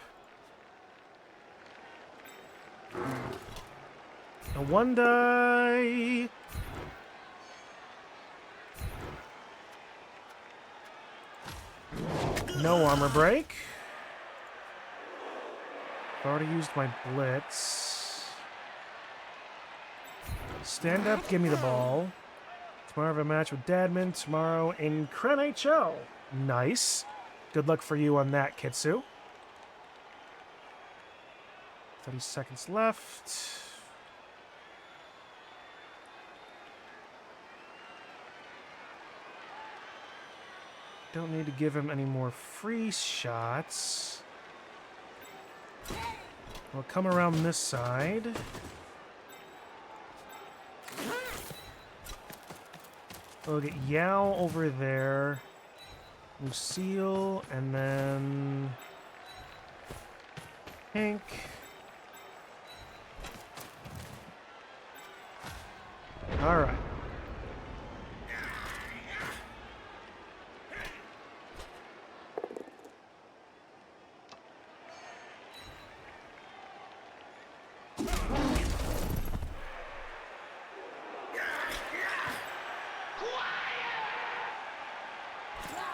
A 1 die. No armor break. I've already used my blitz. Stand up, give me the ball. Tomorrow I have a match with Dadman. Tomorrow in KrenHL. Nice. Good luck for you on that, Kitsu. 30 seconds left. Don't need to give him any more free shots. We'll come around this side. We'll get Yao over there. Lucille, and then Hank. All right.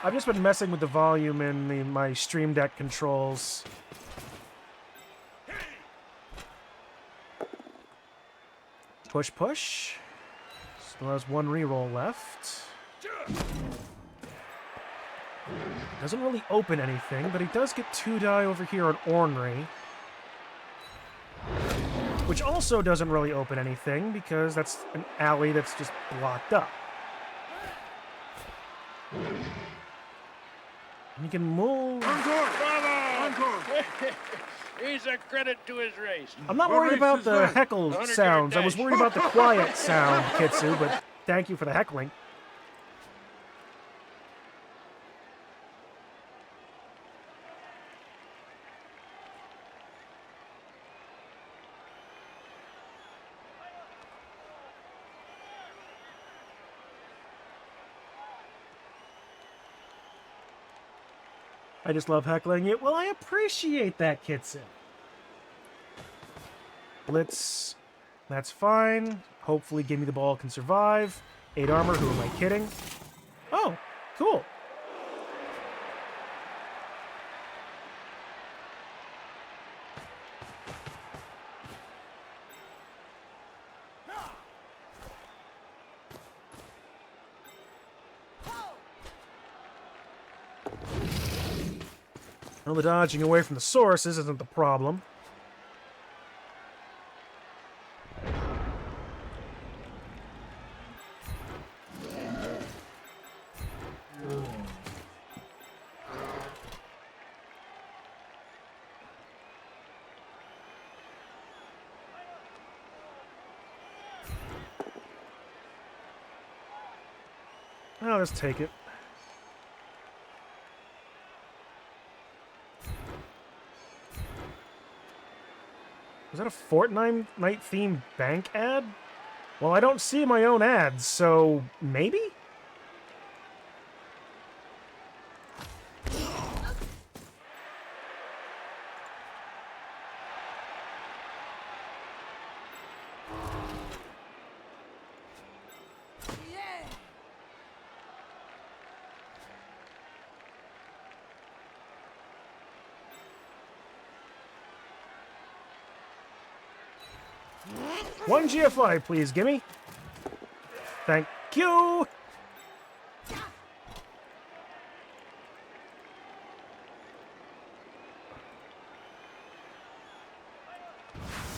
I've just been messing with the volume in my Stream Deck controls. Push, push. Still has one reroll left. Doesn't really open anything, but he does get 2 die over here on Ornery. Which also doesn't really open anything, because that's an alley that's just blocked up. You can move. Encore! Bravo! Encore! He's a credit to his race. I'm not What worried race about is the that? heckle 100-yard sounds. I was dash. worried about the quiet sound, Kitsu, but thank you for the heckling. I just love heckling it. Well, I appreciate that, Kitsu. Blitz. That's fine. Hopefully Give Me the Ball can survive. 8 armor, who am I kidding? Oh, cool. Well, the dodging away from the sources isn't the problem. I'll just take it. Was that a Fortnite themed bank ad? Well, I don't see my own ads, so maybe? One GFI, please, gimme. Thank you.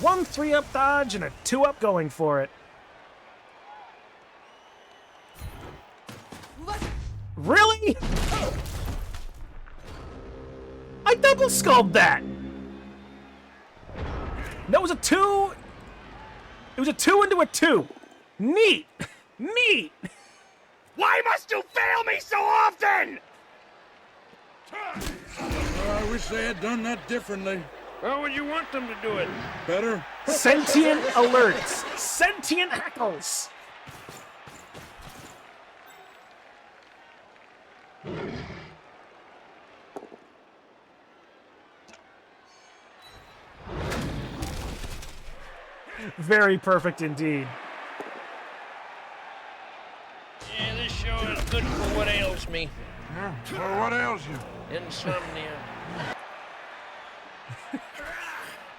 One 3-up dodge and a 2-up going for it. Really? I double sculpted that. That was a 2. It was a 2 into a 2. Neat. Neat. Why must you fail me so often? I wish they had done that differently. How would you want them to do it? Better? Sentient alerts. Sentient heckles. Very perfect indeed. Yeah, this show is good for what ails me. Yeah. Well, what ails you? Insomnia.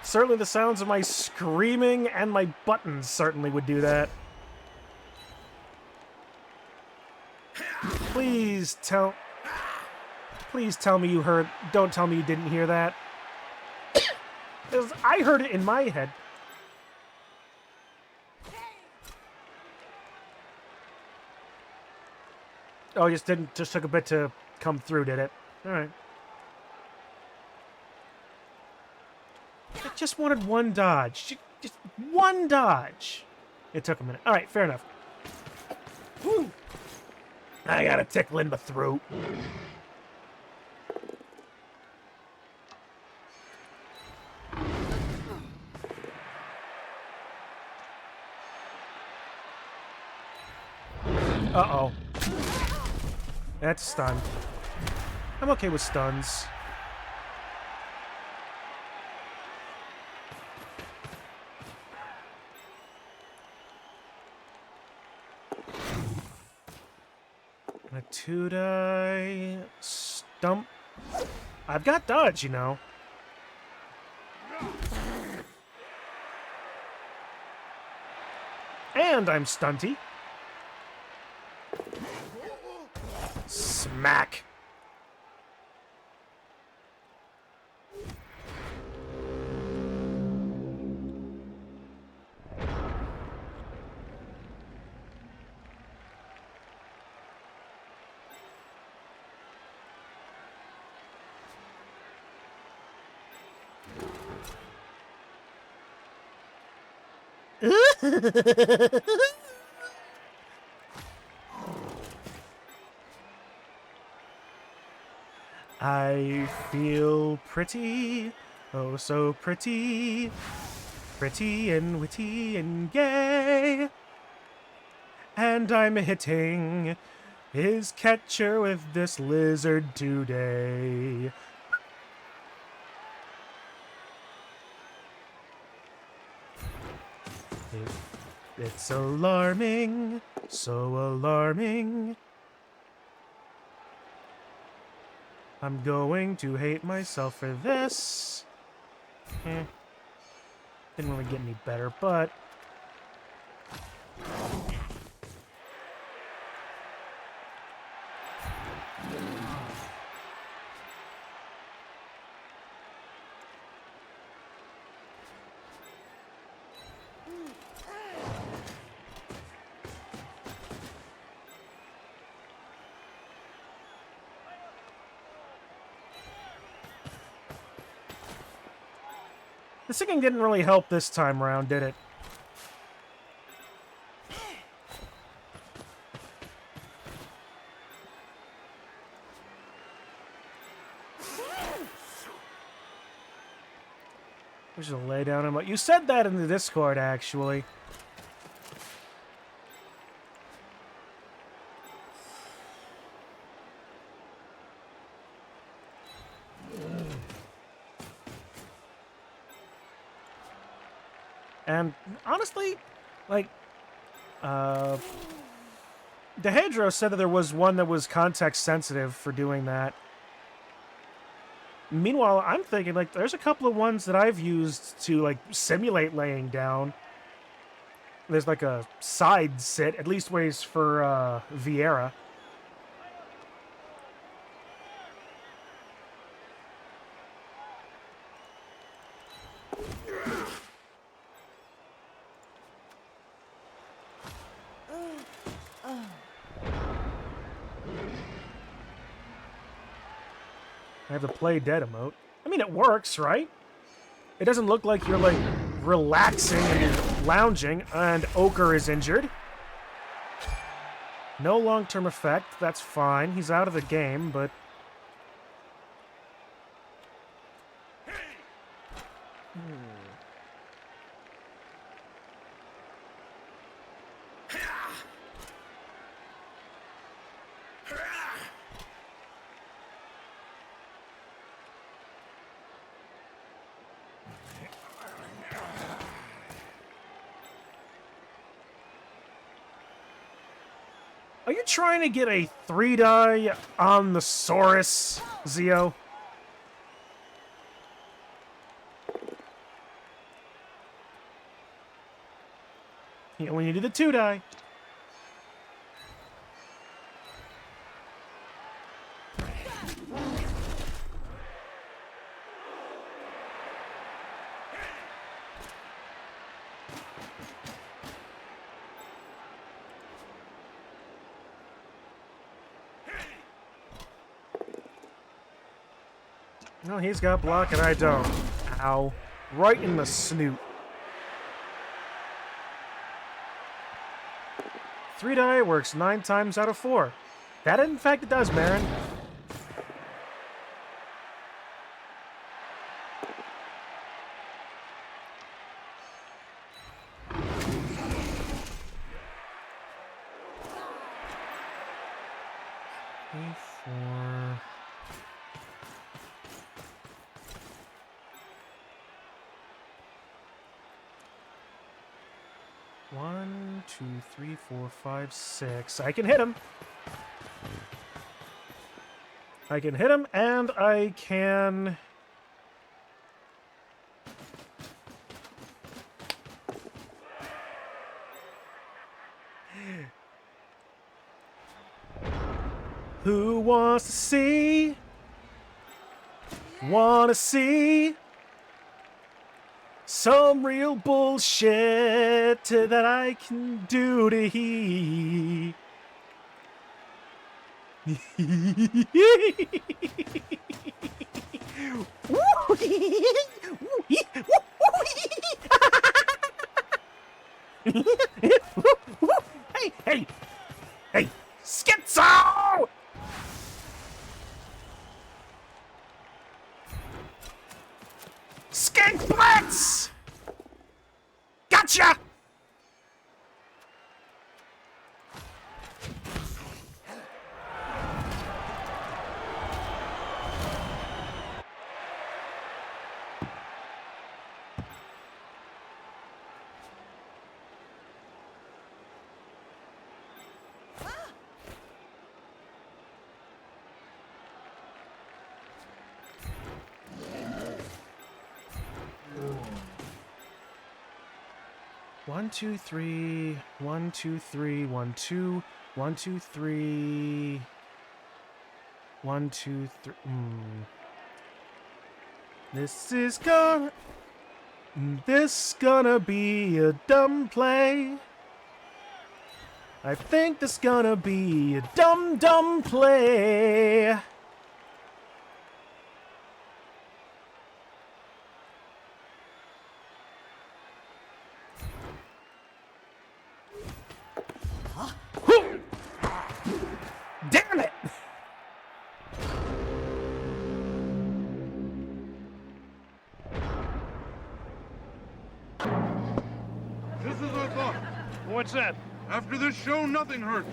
Certainly the sounds of my screaming and my buttons certainly would do that. Please tell me you heard. Don't tell me you didn't hear that. 'Cause I heard it in my head. Oh, it just took a bit to come through, did it? All right. I just wanted one dodge. Just one dodge. It took a minute. All right, fair enough. Whew. I got a tickle in my throat. Uh-oh. That's stunned. I'm okay with stuns. I A 2-die. Stump. I've got dodge, you know. And I'm stunty. Smack. I feel pretty, oh so pretty, pretty and witty and gay. And I'm hitting his catcher with this lizard today. It's alarming, so alarming. I'm going to hate myself for this. Didn't really get any better, but... the singing didn't really help this time around, did it? We should lay down him. You said that in the Discord, actually. And honestly, like, DeHedro said that there was one that was context sensitive for doing that. Meanwhile, I'm thinking, like, there's a couple of ones that I've used to, like, simulate laying down. There's, like, a side sit, at least ways for, Vieira. I have the play dead emote. I mean, it works, right? It doesn't look like you're, like, relaxing and you're lounging, and Ochre is injured. No long-term effect. That's fine. He's out of the game, but... Are you trying to get a 3-die on the Saurus, Zio? You only needed the 2-die. No, he's got block and I don't. Ow. Right in the snoot. 3-die works 9 times out of 4. That, in fact, it does, Marrin. E4. 1, 2, 3, 4, 5, 6. I can hit him. I can hit him, and I can... Who wants to see? Wanna see some real bullshit that I can do to he? Hey, hey, hey, Schizo! Skink Blitz! Gotcha! One, two, three, 1, 2, 3, 1, 2, 1, 2, 3, 1, 2, 3. This gonna be a dumb play. I think this gonna be a dumb play. Damn it! Just as I thought. What's that? After this show, nothing hurts.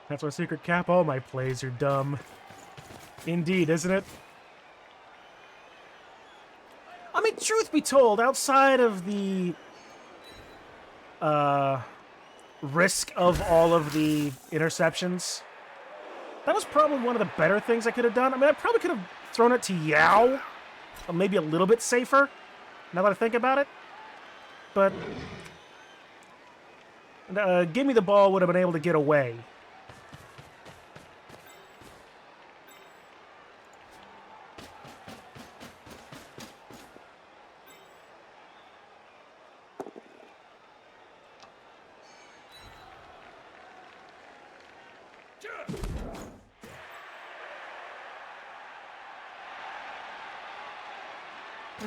That's our secret cap. All my plays are dumb. Indeed, isn't it? I mean, truth be told, outside of the risk of all of the interceptions, that was probably one of the better things I could have done. I mean, I probably could have thrown it to Yao, maybe a little bit safer, now that I think about it. But give me the ball would have been able to get away.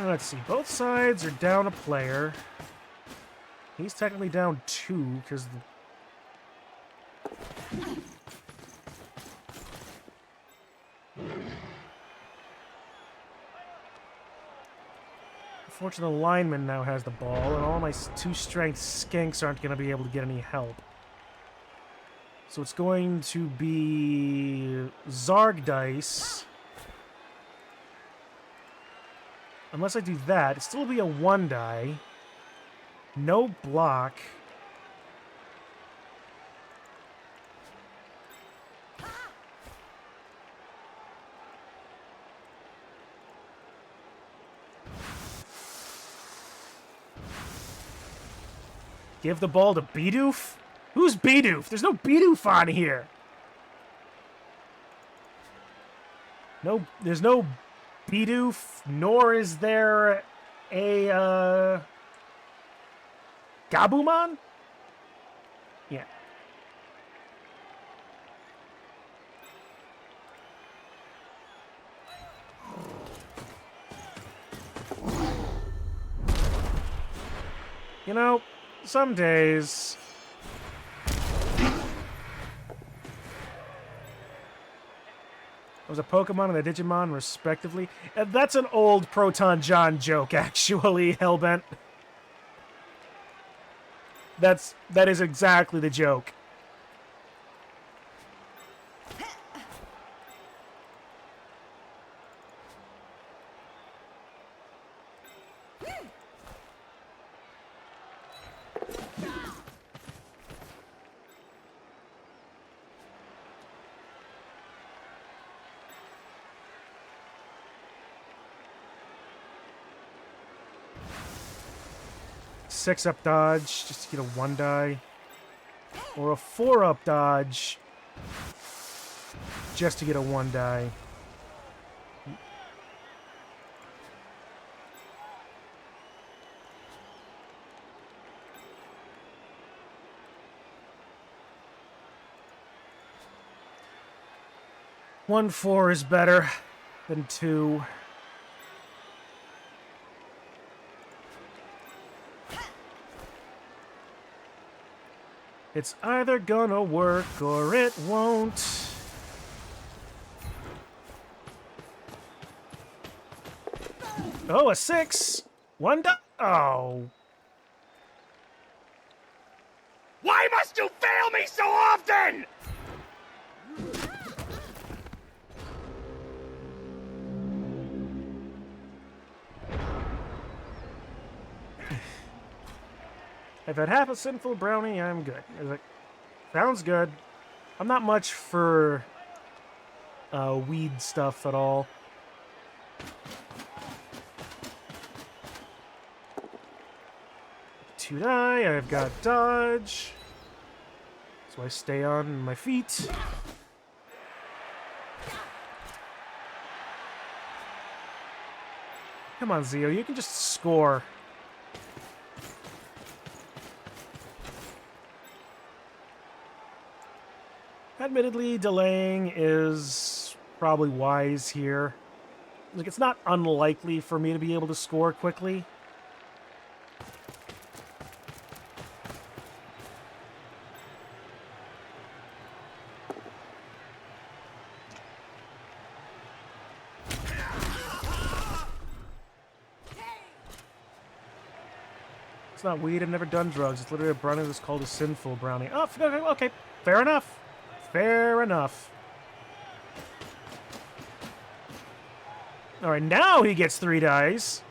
Let's see, both sides are down a player. He's technically down 2, because unfortunately, the lineman now has the ball, and all my 2-strength skinks aren't going to be able to get any help. So it's going to be Zarg dice. Unless I do that, it still will be a 1 die. No block. Give the ball to Bidoof? Who's Bidoof? There's no Bidoof on here. No, there's no Bidoof, nor is there a Gabumon? Yeah. You know, some days was a Pokemon and a Digimon, respectively. That's an old Proton John joke, actually, Hellbent. That is exactly the joke. 6-up dodge just to get a 1 die. Or a 4-up dodge just to get a 1 die. One 4 is better than 2. It's either gonna work or it won't. Oh, a 6! 1 die. Oh. Why must you fail me so often? If I'd half a sinful brownie, I'm good. It's like, sounds good. I'm not much for weed stuff at all. Two die, I've got dodge. So I stay on my feet. Come on, Zio, you can just score. Admittedly, delaying is probably wise here. Like, it's not unlikely for me to be able to score quickly. It's not weed, I've never done drugs. It's literally a brownie that's called a sinful brownie. Oh, okay, fair enough. Fair enough. Alright, now he gets 3 dice.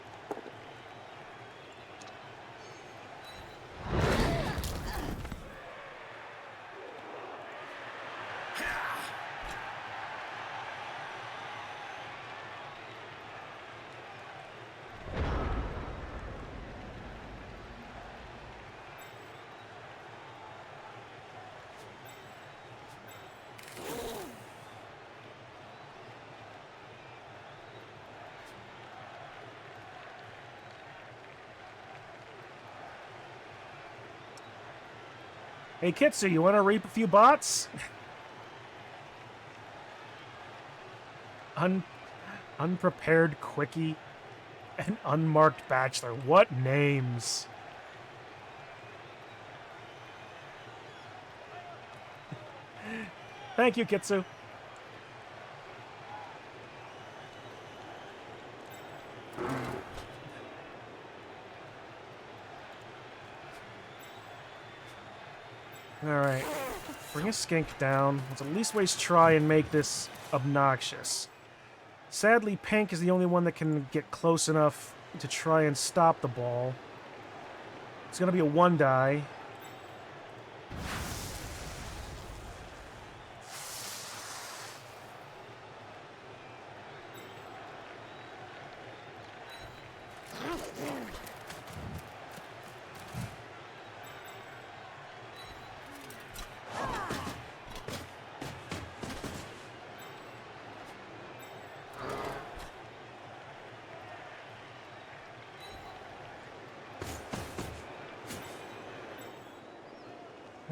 Hey, Kitsu, you want to reap a few bots? Unprepared Quickie and Unmarked Bachelor. What names? Thank you, Kitsu. Alright. Bring a skink down. Let's at least ways try and make this obnoxious. Sadly, Pink is the only one that can get close enough to try and stop the ball. It's gonna be a 1 die.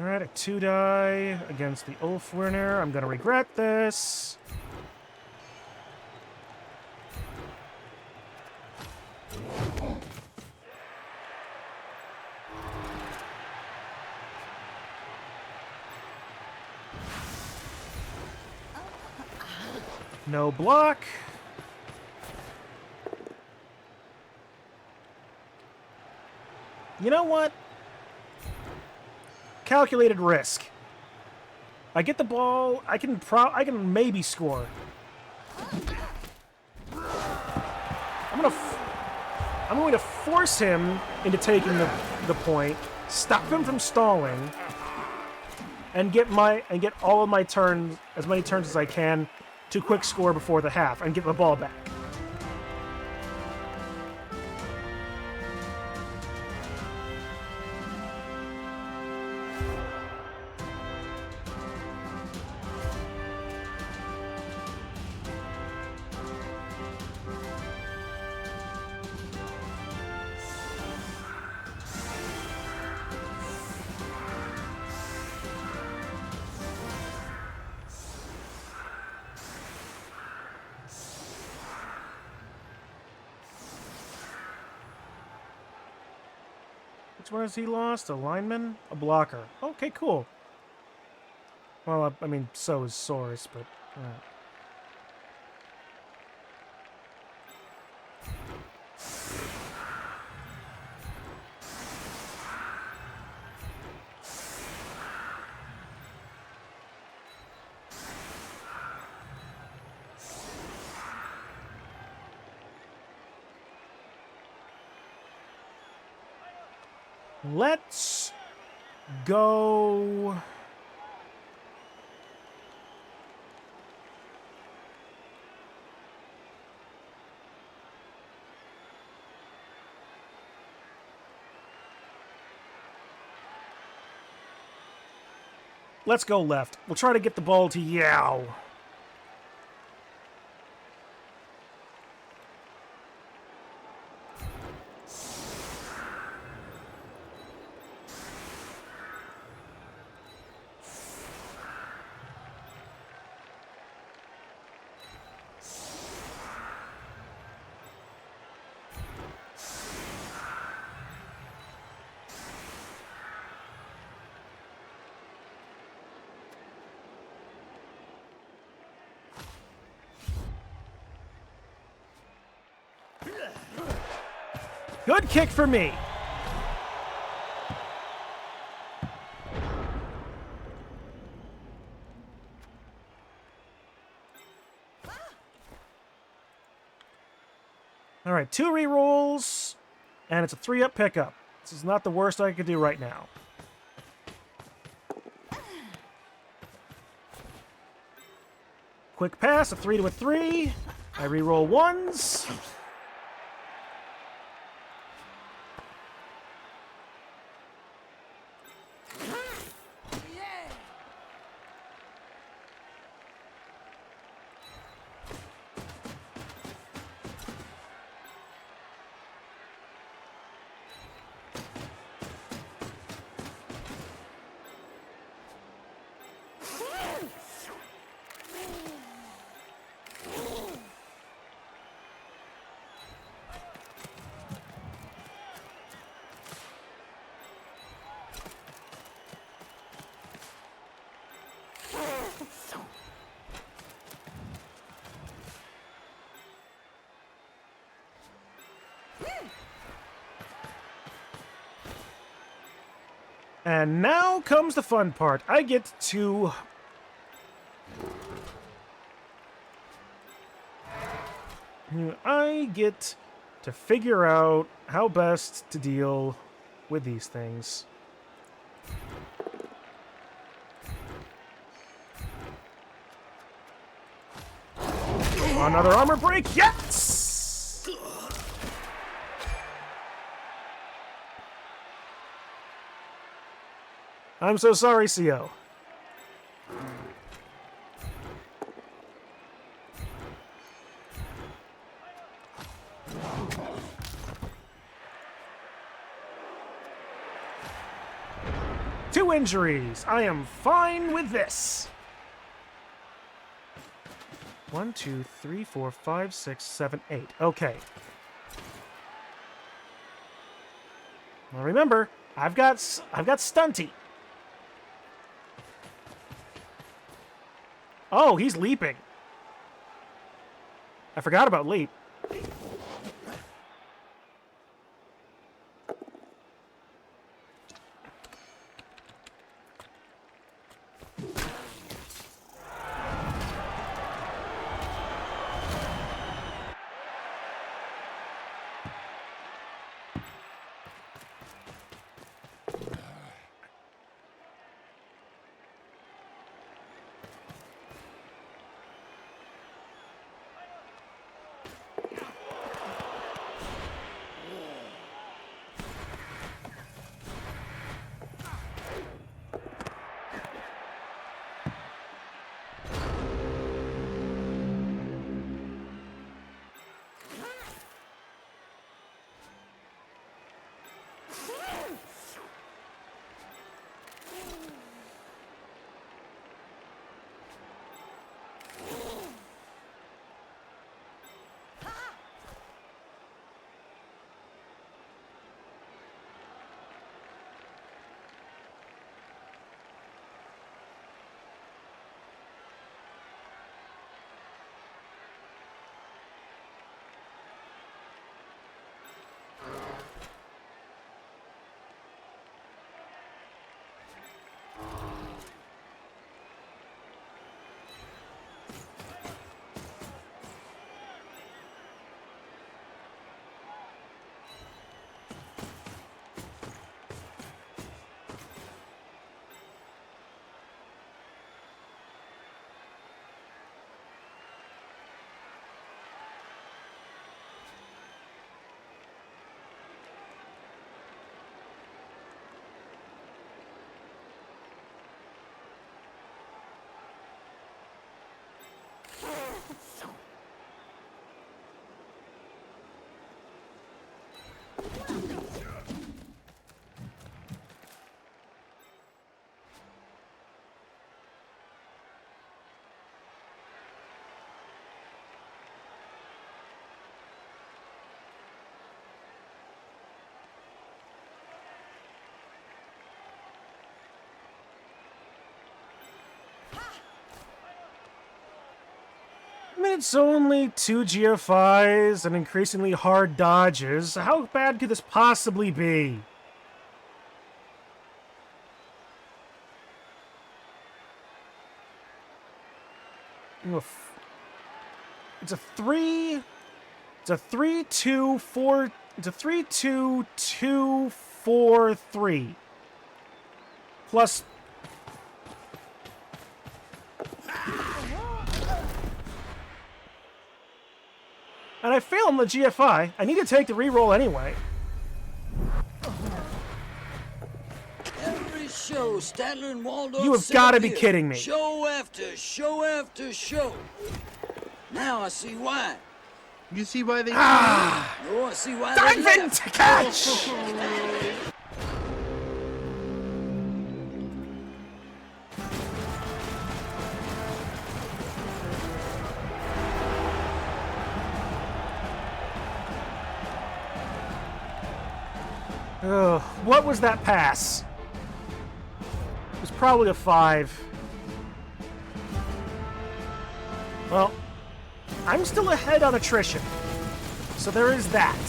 Alright, a 2 die against the Ulfwinner. I'm gonna regret this. No block. You know what? Calculated risk. I get the ball. I can maybe score. I'm going to force him into taking the point, stop him from stalling, and get all of my turns, as many turns as I can, to quick score before the half and get the ball back. Which one has he lost? A lineman? A blocker. Okay, cool. Well, I mean, so is Soros, but... Let's go... Let's go left. We'll try to get the ball to Yao. Good kick for me. All right, 2 rerolls, and it's a 3-up pickup. This is not the worst I could do right now. Quick pass, a 3 to a 3. I reroll 1s. And now comes the fun part. I get to... figure out how best to deal with these things. Another armor break, yes! I'm so sorry, CO. Two injuries. I am fine with this. 1, 2, 3, 4, 5, 6, 7, 8. Okay. Well, remember, I've got Stunty. Oh, he's leaping. I forgot about leap. I mean, it's only 2 GFIs and increasingly hard dodges. How bad could this possibly be? Oof. It's a 3. It's a 3, 2, 4. It's a 3, 2, 2, 4, 3. Plus. And I fail on the GFI. I need to take the reroll anyway. Every show, Statler and Waldorf. You have got to be kidding me. Show after show after show. Now I see why. You see why they... No, I see why they Dive in left. to catch! Ugh, what was that pass? It was probably a 5. Well, I'm still ahead on attrition. So there is that.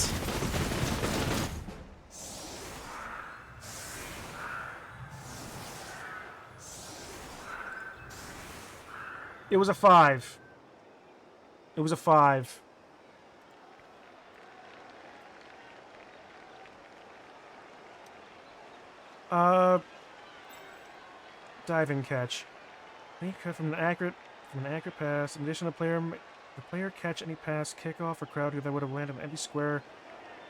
It was a 5. It was a 5. Diving catch. Any cut from an accurate pass. In addition, the player catch any pass, kickoff, or crowd that would have landed in an empty square.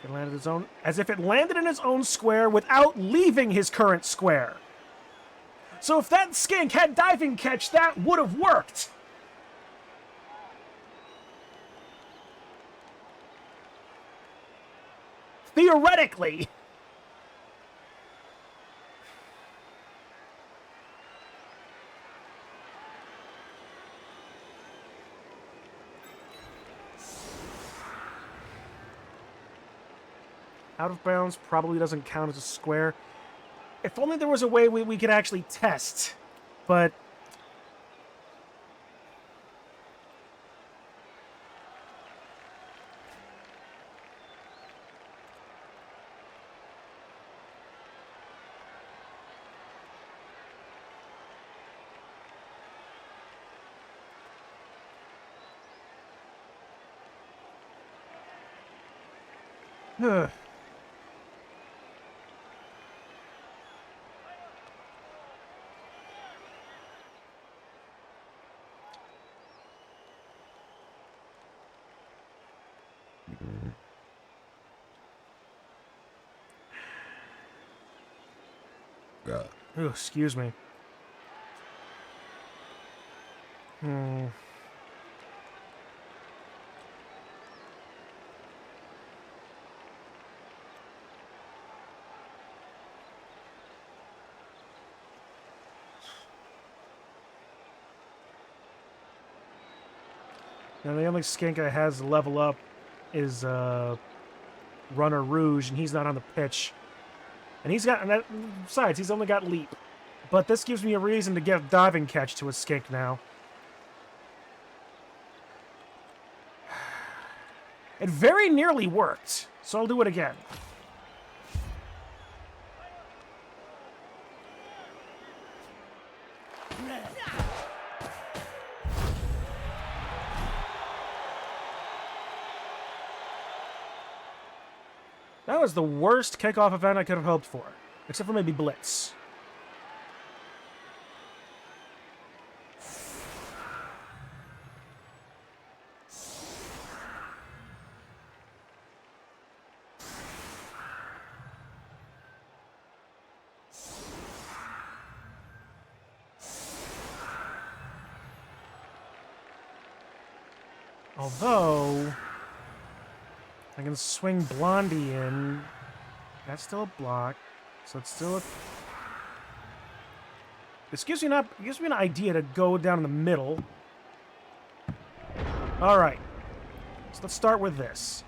It landed his own, as if it landed in his own square without leaving his current square. So if that skink had diving catch, that would have worked. Theoretically. Out of bounds probably doesn't count as a square. If only there was a way we could actually test. But... Ugh. Ooh, excuse me. Now the only skink I has to level up is Runner Rouge, and he's not on the pitch. And he's got, and that, besides, he's only got leap. But this gives me a reason to give diving catch to a skink now. It very nearly worked, so I'll do it again. That was the worst kickoff event I could have hoped for. Except for maybe Blitz. Although... I can swing Blondie in. That's still a block. So it's still a... This gives me an idea to go down in the middle. Alright. So let's start with this.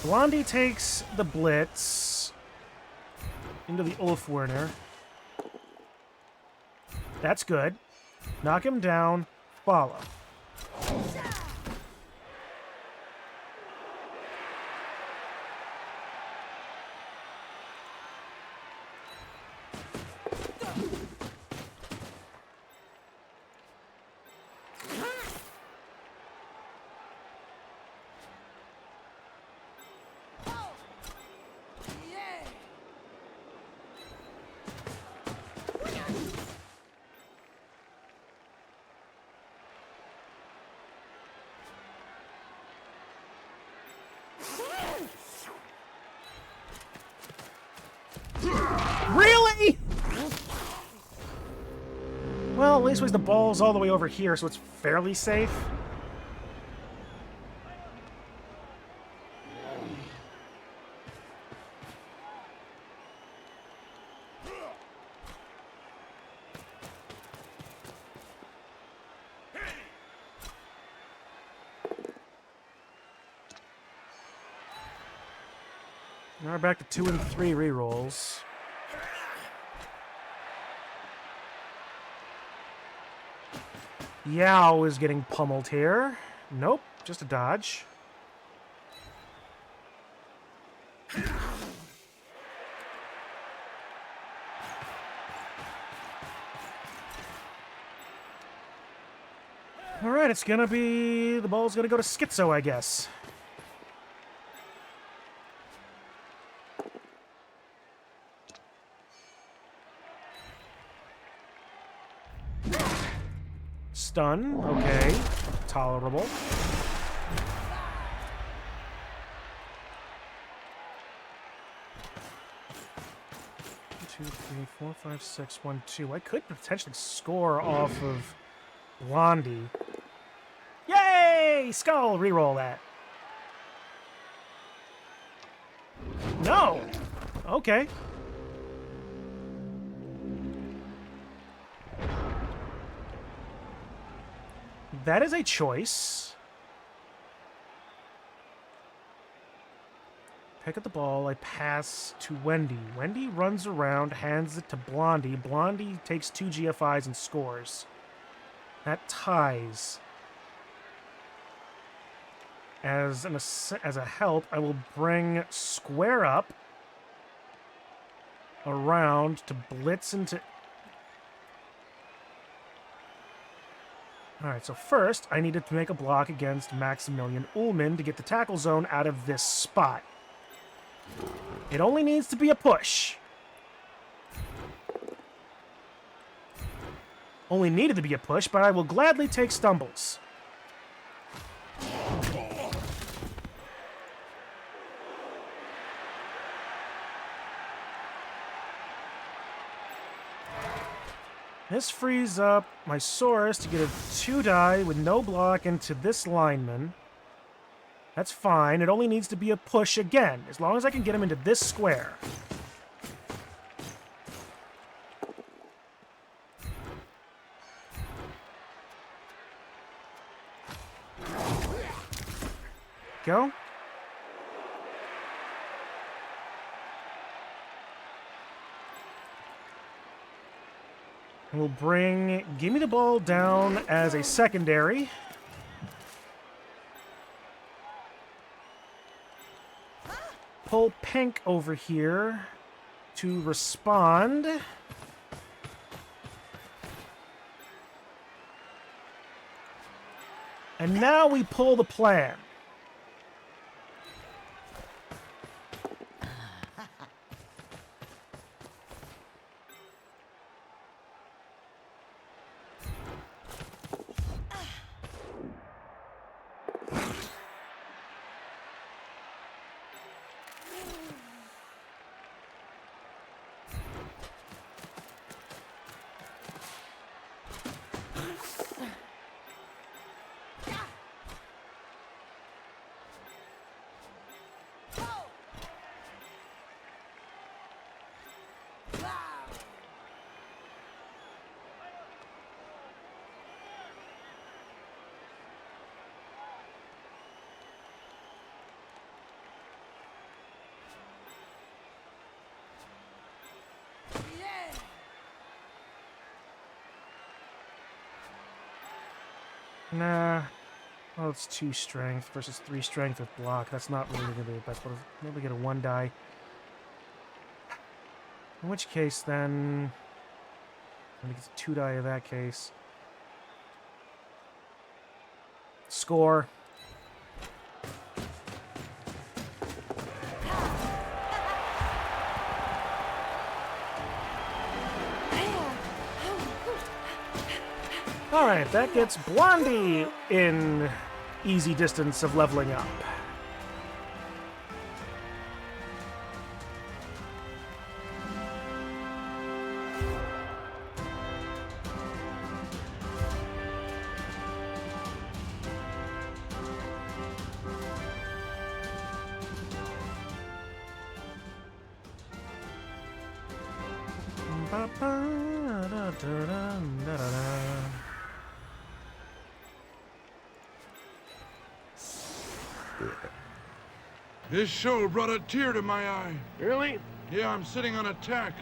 Blondie takes the Blitz into the Ulfwerner. That's good. Knock him down. Follow. Really? Well, at least the ball's all the way over here, so it's fairly safe. Now we're back to 2 and 3 rerolls. Yao is getting pummeled here. Nope, just a dodge. Alright, it's gonna be... the ball's gonna go to Schizo, I guess. Stun, okay. Tolerable. Two, three, four, five, six, 1, 2. I could potentially score off of Blondie. Yay! Skull! Reroll that. No! Okay. That is a choice. Pick up the ball. I pass to Wendy. Wendy runs around, hands it to Blondie. Blondie takes 2 GFIs and scores. That ties. As a help, I will bring Square Up around to blitz into... Alright, so first, I needed to make a block against Maximilian Ullman to get the tackle zone out of this spot. It only needs to be a push. Only needed to be a push, but I will gladly take stumbles. This frees up my Saurus to get a 2-die with no block into this lineman. That's fine. It only needs to be a push again, as long as I can get him into this square. Go. And we'll bring Gimme the Ball down as a secondary. Pull Pink over here to respond. And now we pull the plan. Nah. Well, it's 2 strength versus 3 strength with block. That's not really going to be the best. But maybe get a 1 die. In which case, then... I think it's a 2 die in that case. Score. Alright, that gets Blondie in easy distance of leveling up. This show brought a tear to my eye. Really? Yeah, I'm sitting on a tack.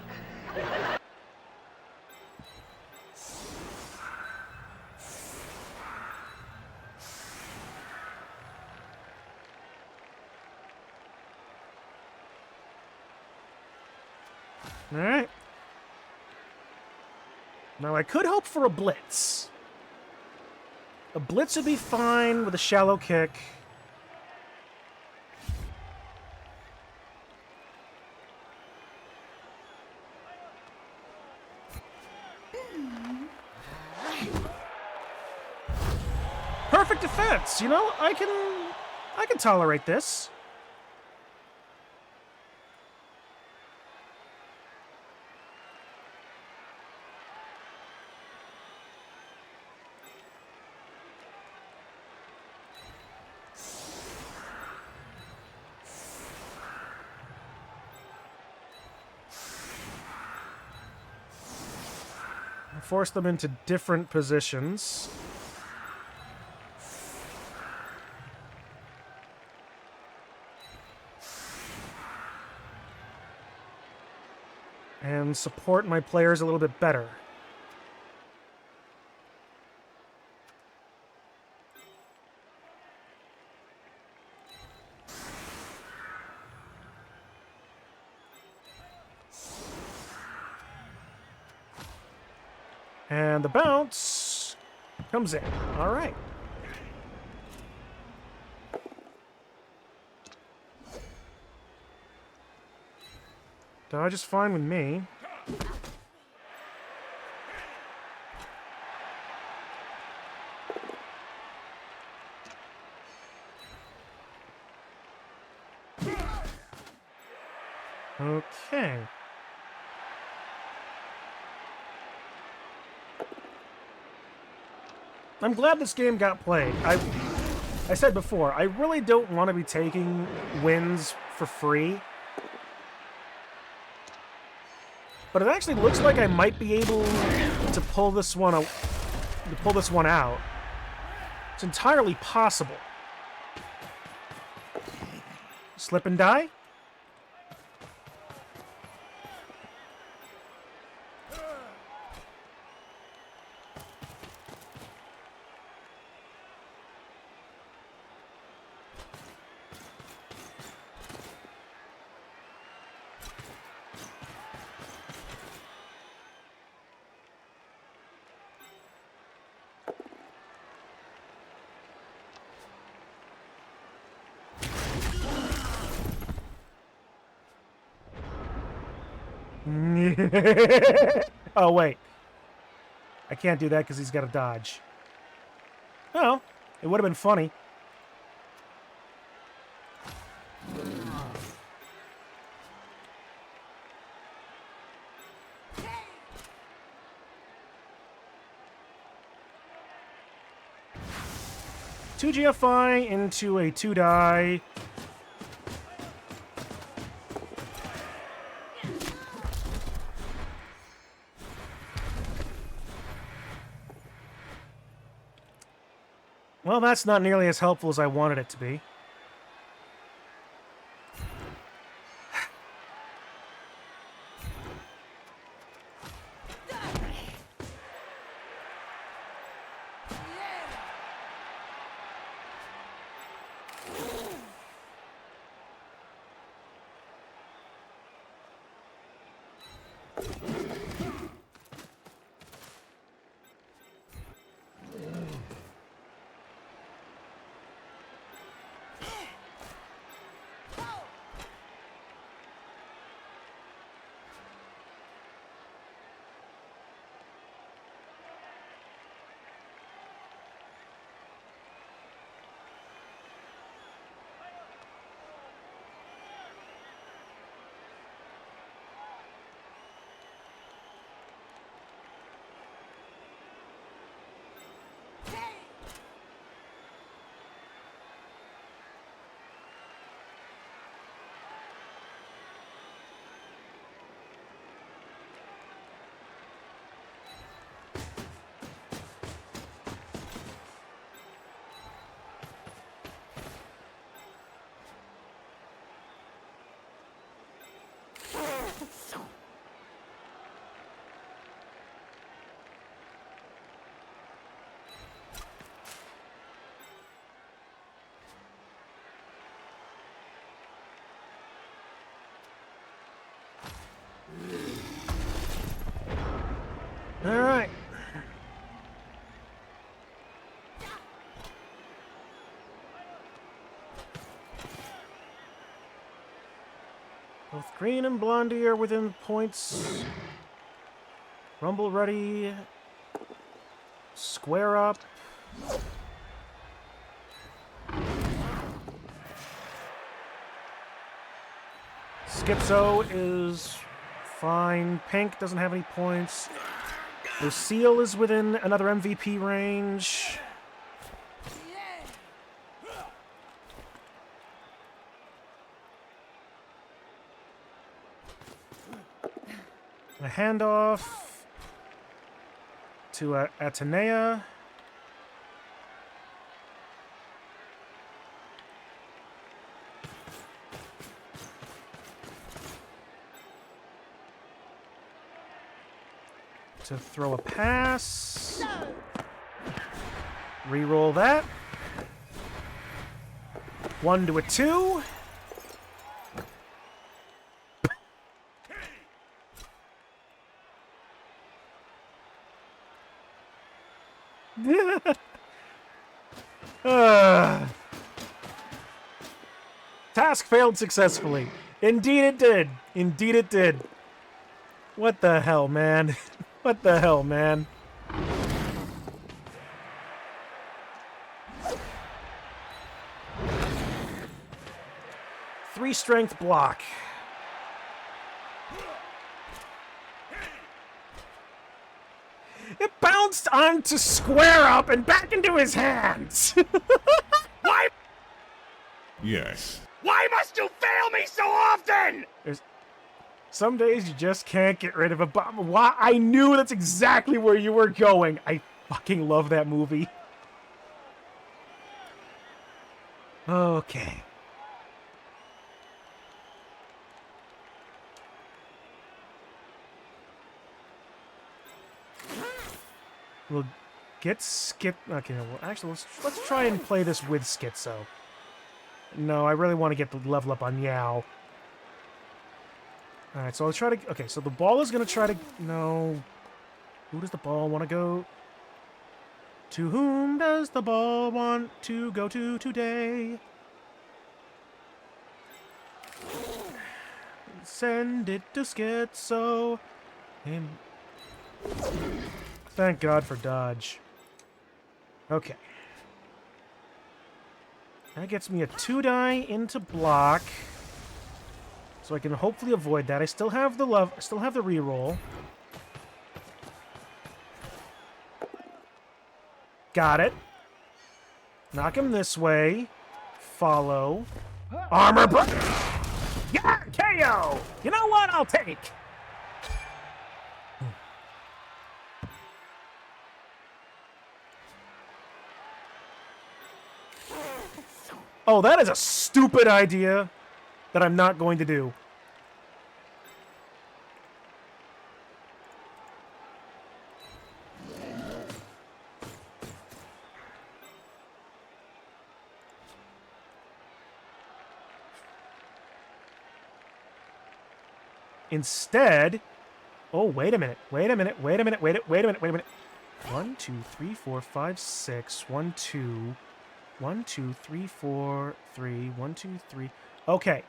Alright. Now I could hope for a blitz. A blitz would be fine with a shallow kick. Perfect defense, you know? I can tolerate this. Force them into different positions. And support my players a little bit better. And the bounce comes in. All right. Dodge is fine with me. Okay. I'm glad this game got played. I said before, I really don't want to be taking wins for free. But it actually looks like I might be able to pull this one out. It's entirely possible. Slip and die? Oh, wait. I can't do that because he's got to dodge. Oh, it would have been funny. Two GFI into a 2-die. Well, that's not nearly as helpful as I wanted it to be. All right. Both Green and Blondie are within points. Rumble ready. Square up. Schizo is fine. Pink doesn't have any points. Lucille is within another MVP range. A handoff to Atenea. To throw a pass. Reroll that. 1 to a 2. Task failed successfully. Indeed it did. Indeed it did. What the hell, man? What the hell, man? Three strength block. It bounced onto square up and back into his hands. Why? Yes. Why must you fail me so often? Some days you just can't get rid of a bomb. Why? I knew that's exactly where you were going. I fucking love that movie. Okay. We'll get Skip. Okay, well, actually, let's try and play this with Schizo. No, I really want to get the level up on Yao. All right, so I'll try to. Okay, so the ball is gonna try to. No. Who does the ball want to go? To whom does the ball want to go to today? Send it to Schizo. Him. Thank God for dodge. Okay. That gets me a 2-die into block. So I can hopefully avoid that. I still have the reroll. Got it. Knock him this way. Follow. Armor break. Yeah, KO. You know what? I'll take. Oh, that is a stupid idea that I'm not going to do. Instead, Oh, wait a minute. Wait a minute. Wait a minute. Wait a minute. Wait a minute. 1, 2, 3, 4, 5, 6. 1, 2. 1, 2, 3, 4, 3. 1, 2, 3. Okay.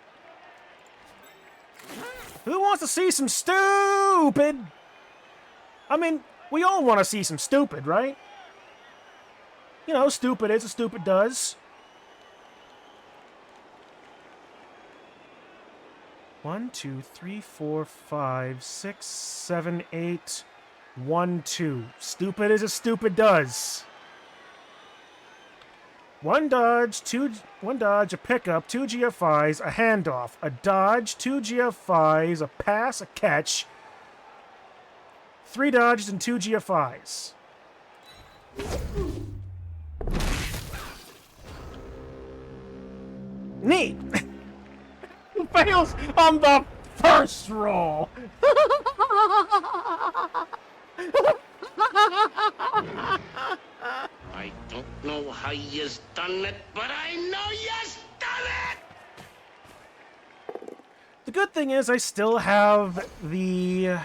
Who wants to see some stupid? I mean, we all want to see some stupid, right? You know, stupid is, a stupid does. 1, 2, 3, 4, 5, 6, 7, 8. 1, 2. Stupid is a stupid does. One dodge, a pickup, 2 GFIs, a handoff, a dodge, 2 GFIs, a pass, a catch, 3 dodges, and 2 GFIs. Neat! Fails on the first roll! I don't know how you's done it, but I know you's done it! The good thing is I still have the...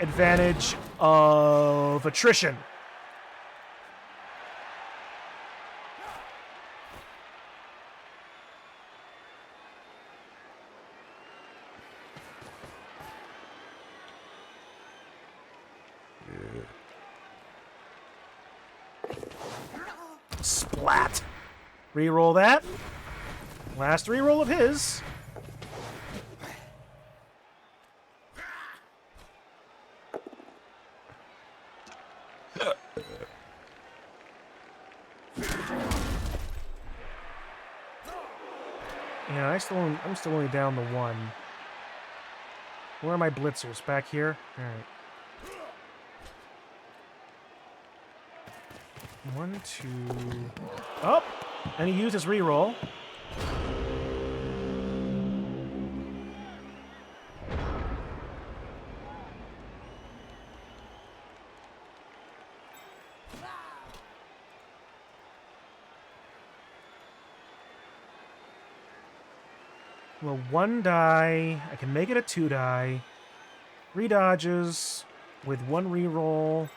advantage of attrition. Splat. Reroll that. Last reroll of his. Yeah, I'm still only down to 1. Where are my blitzers? Back here? Alright. 1, 2... Oh! And he used his reroll. Well, 1 die. I can make it a 2 die. 3 dodges with 1 reroll.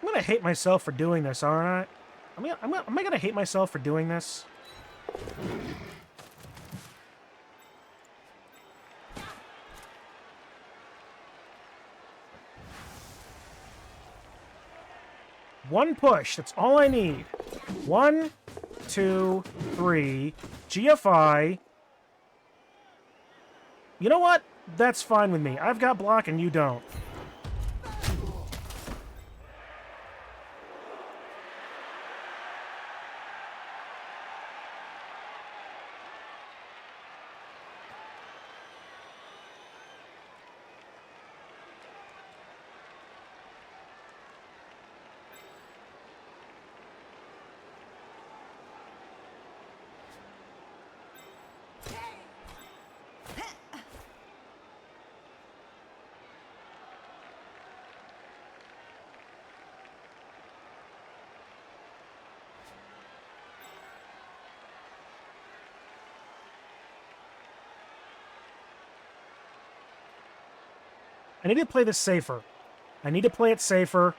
I'm gonna hate myself for doing this, aren't I? Am I gonna hate myself for doing this? One push. That's all I need. 1, 2, 3. GFI. You know what? That's fine with me. I've got block and you don't. I need to play this safer. I need to play it safer.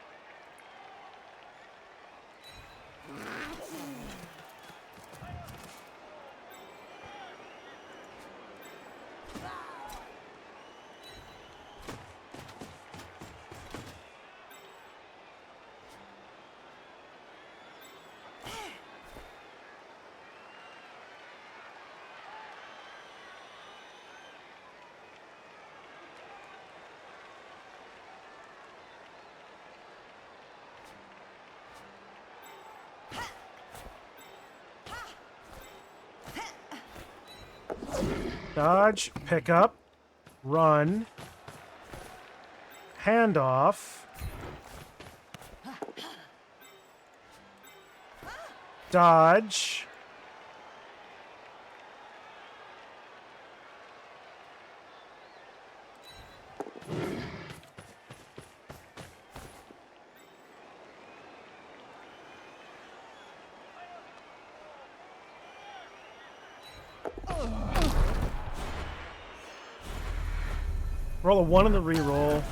Dodge, pick up, run, handoff, dodge, Roll a 1 on the reroll.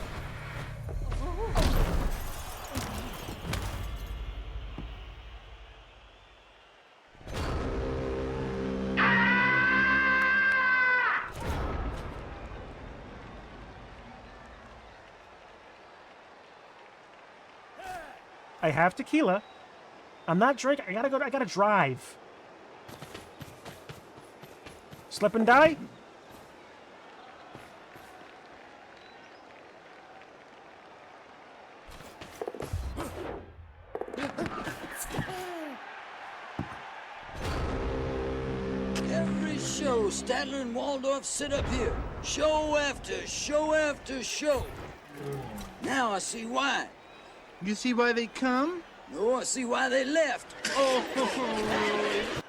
I have tequila. I'm not drinking. I gotta drive. Slip and die? Every show, Statler and Waldorf sit up here. Show after show after show. Now I see why. You see why they come? No, I see why they left. Oh,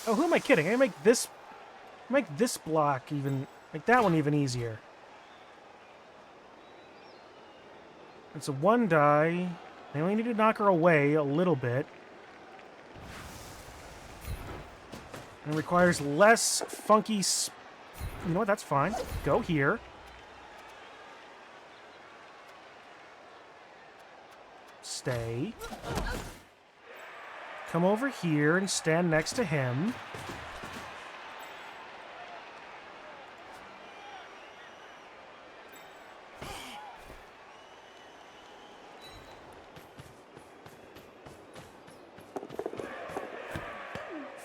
Oh, who am I kidding? I make this block even, make that one even easier. It's a 1 die. I only need to knock her away a little bit. And it requires less funky... You know what? That's fine. Go here. Stay. Come over here and stand next to him.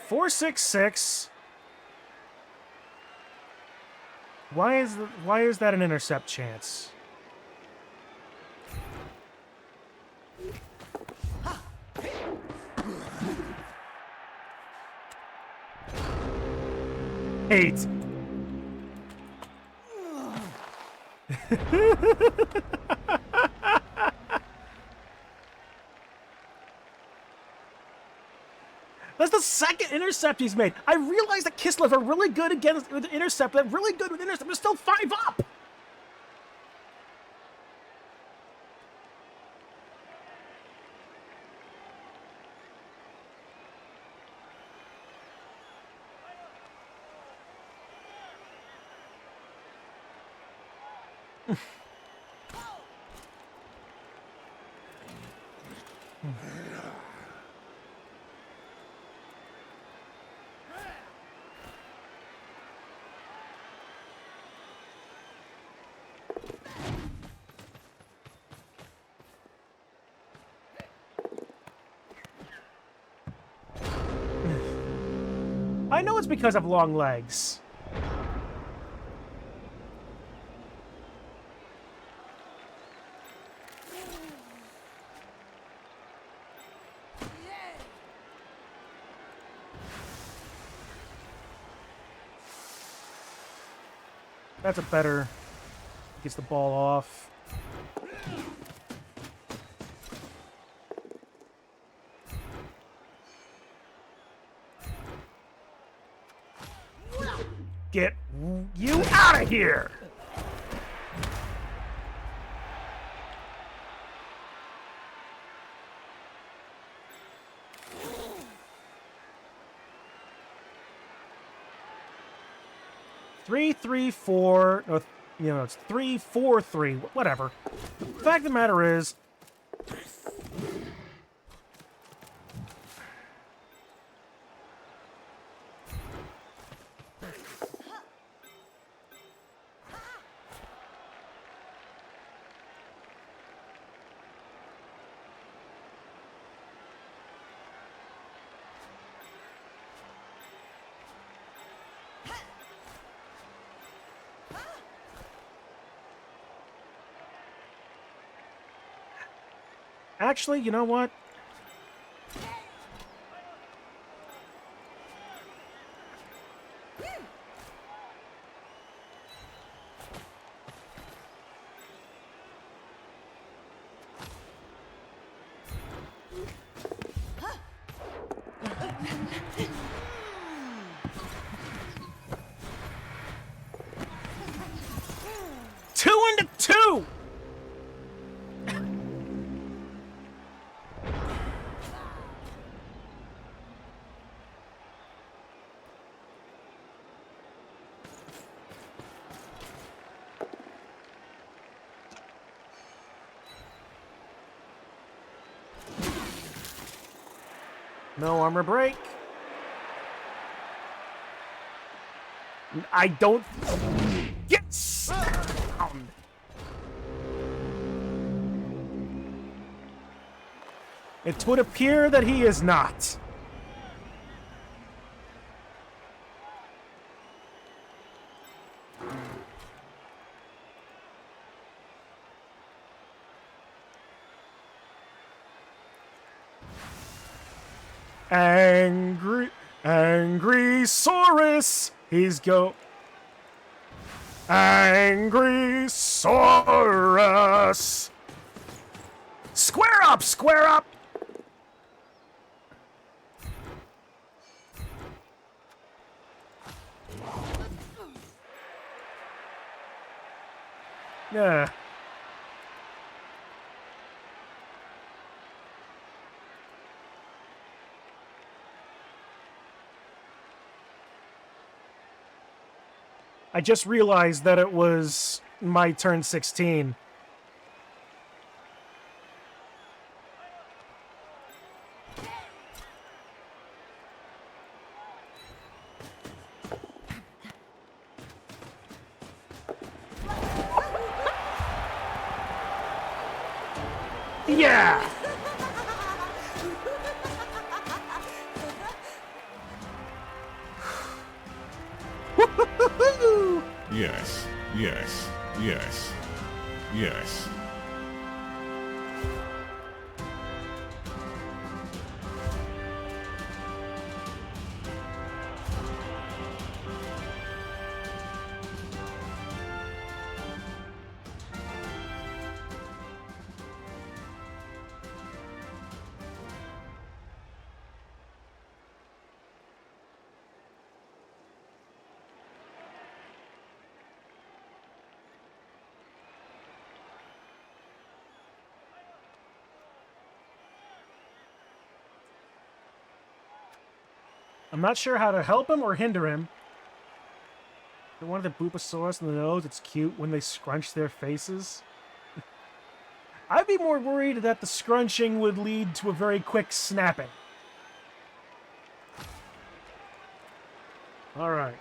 Four, 6, 6. Why is that an intercept chance? Eight. That's the second intercept he's made. I realize that Kislev are really good against with intercept. They're really good with intercept. They're still 5 up. I know it's because of long legs. That's a better... Gets the ball off. Get you out of here! Three, 3, 4. No, you know, it's 3, 4, 3. Whatever. The fact of the matter is, actually, you know what? No armor break. I don't... Yes! It would appear that he is not. Angry Saurus! He's go... Angry Saurus! Square up! Square up! Yeah. I just realized that it was my turn 16. Yeah! Yes, yes, yes, yes. I'm not sure how to help him or hinder him. The one of the Bulbasaurus in the nose, it's cute when they scrunch their faces. I'd be more worried that the scrunching would lead to a very quick snapping. Alright.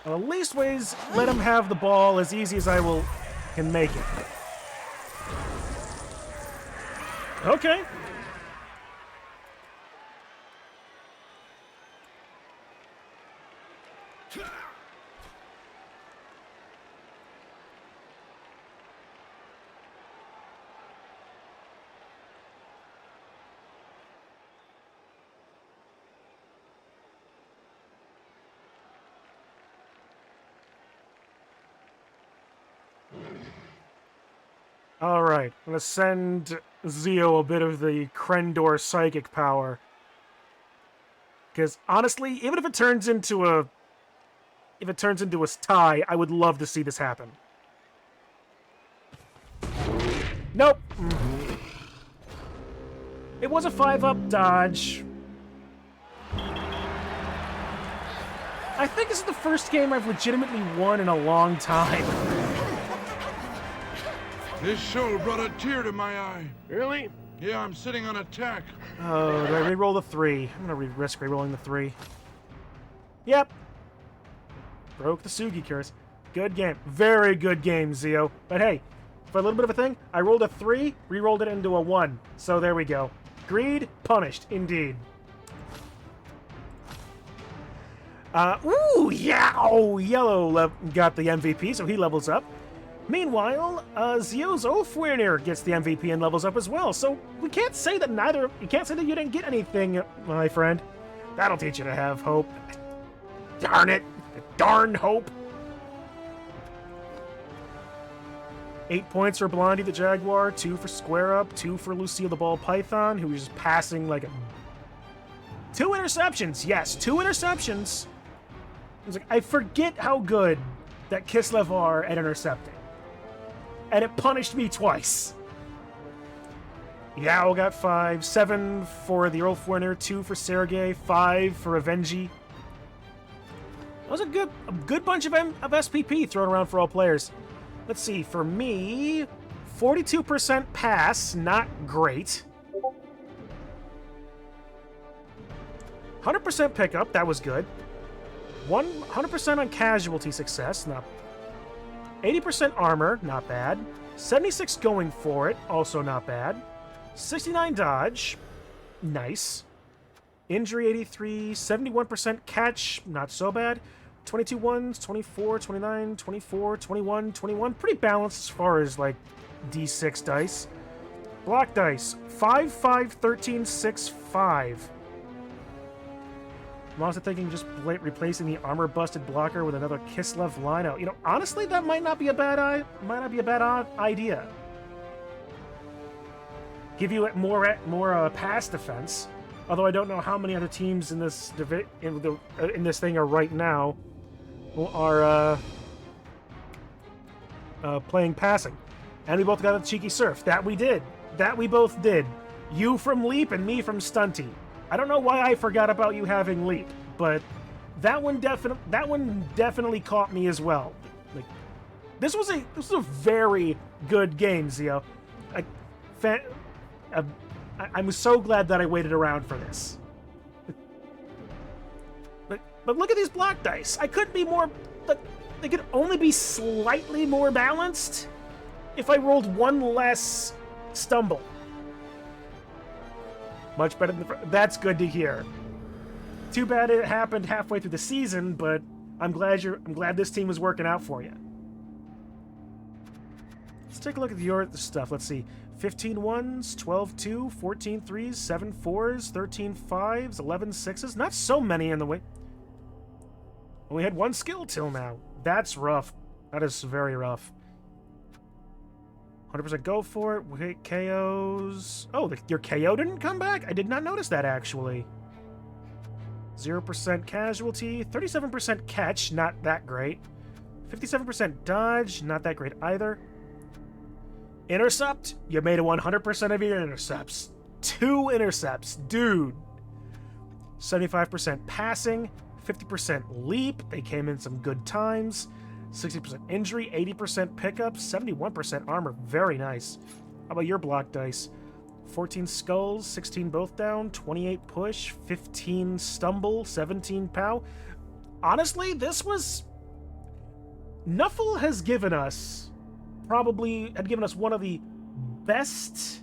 Well, at least ways let him have the ball as easy as I can make it. Okay. Alright, I'm gonna send Zeo a bit of the Krendor psychic power. Because honestly, even if it turns into a tie, I would love to see this happen. Nope. It was a 5-up dodge. I think this is the first game I've legitimately won in a long time. This show brought a tear to my eye. Really? Yeah, I'm sitting on a tack. Oh, do I re-roll the 3? I'm gonna risk re-rolling the 3. Yep. Broke the Sugi curse. Good game. Very good game, Zeo. But hey, for a little bit of a thing, I rolled a 3, re-rolled it into a 1. So there we go. Greed, punished, indeed. Ooh, yeah! Oh, Yellow got the MVP, so he levels up. Meanwhile, Zeo's Ulfwinner gets the MVP and levels up as well, so we can't say that you can't say that you didn't get anything, my friend. That'll teach you to have hope. Darn it. Darn hope. 8 points for Blondie the Jaguar, 2 for Square Up, 2 for Lucille the Ball Python, who was just passing like a... 2 interceptions, yes, 2 interceptions. I was like, I forget how good that Kislev are at intercepting. And it punished me twice. Yao got 5, 7 for the Earl Foreigner, 2 for Sergey, 5 for Avengi. That was a good bunch of SPP thrown around for all players. Let's see, for me, 42% pass, not great. 100% pickup, that was good. 100% on casualty success, not. 80% armor, not bad. 76 going for it, also not bad. 69 dodge, nice. Injury 83, 71% catch, not so bad. 22 ones, 24, 29, 24, 21, 21. Pretty balanced as far as, like, D6 dice. Block dice. 5, 5, 13, 6, 5. I'm also thinking just replacing the armor-busted blocker with another Kislev lineout. You know, honestly, that might not be a bad idea. Give you more pass defense. Although I don't know how many other teams in this in this thing are right now are playing passing. And we both got a cheeky surf. That we did. That we both did. You from Leap and me from Stunty. I don't know why I forgot about you having Leap, but that one definitely caught me as well. Like, this was a very good game, Zio. I'm so glad that I waited around for this. But look at these block dice. I couldn't be more... They could only be slightly more balanced if I rolled one less stumble. Much better than that's good to hear. Too bad it happened halfway through the season, but I'm glad this team was working out for you. Let's take a look at your stuff. Let's see. 15 ones, 12 2, 14 threes, 7 4s, 13 5s, 11 6s. Not so many in the way. Only had one skill till now. That's rough. That is very rough. 100% go for it. We hit KOs. Oh, your KO didn't come back? I did not notice that, actually. 0% casualty. 37% catch. Not that great. 57% dodge. Not that great either. Intercept. You made a 100% of your intercepts. 2 intercepts. Dude. 75% passing. 50% leap. They came in some good times. 60% injury, 80% pickup, 71% armor. Very nice. How about your block dice? 14 skulls, 16 both down, 28 push, 15 stumble, 17 pow. Honestly, this was... Nuffle had given us one of the best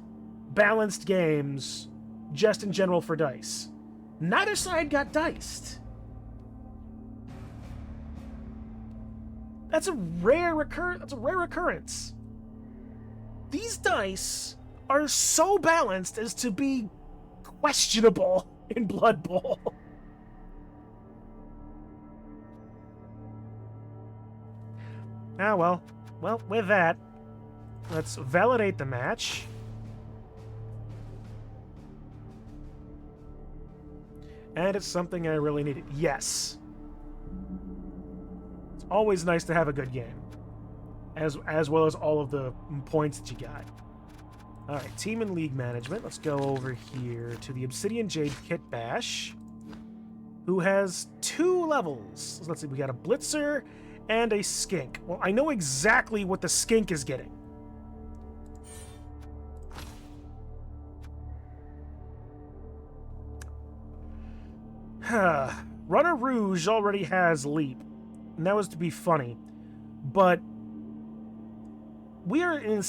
balanced games just in general for dice. Neither side got diced. That's a rare occurrence. These dice are so balanced as to be questionable in Blood Bowl. Well, with that, let's validate the match. And it's something I really needed. Yes. Always nice to have a good game, as well as all of the points that you got. All right, team and league management. Let's go over here to the Obsidian Jade Kitbash, who has 2 levels. Let's see, we got a Blitzer and a Skink. Well, I know exactly what the Skink is getting. Runner Rouge already has Leap. And that was to be funny, but we are in a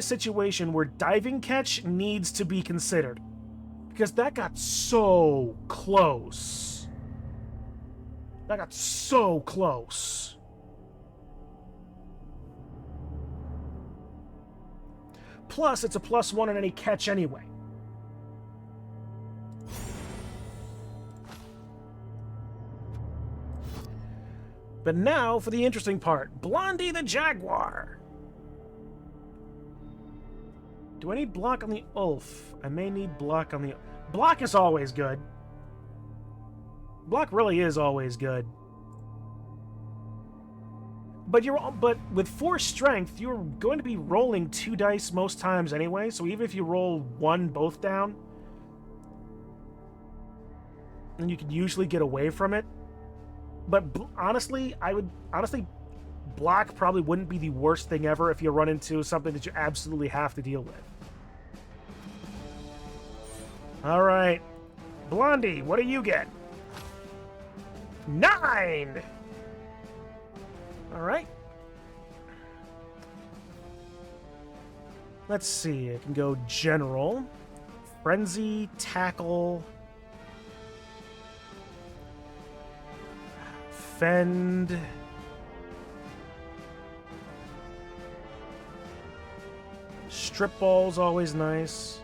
situation where diving catch needs to be considered, because that got so close. That got so close. Plus, it's a +1 on any catch anyway. But now for the interesting part. Blondie the Jaguar. Do I need block on the Ulf? I may need block on the... Block is always good. Block really is always good. But with 4 strength, you're going to be rolling 2 dice most times anyway, so even if you roll 1 both down, then you can usually get away from it. But honestly, block probably wouldn't be the worst thing ever if you run into something that you absolutely have to deal with. Alright. Blondie, what do you get? 9! Alright. Let's see. I can go General. Frenzy, Tackle. Fend. Strip Ball's always nice.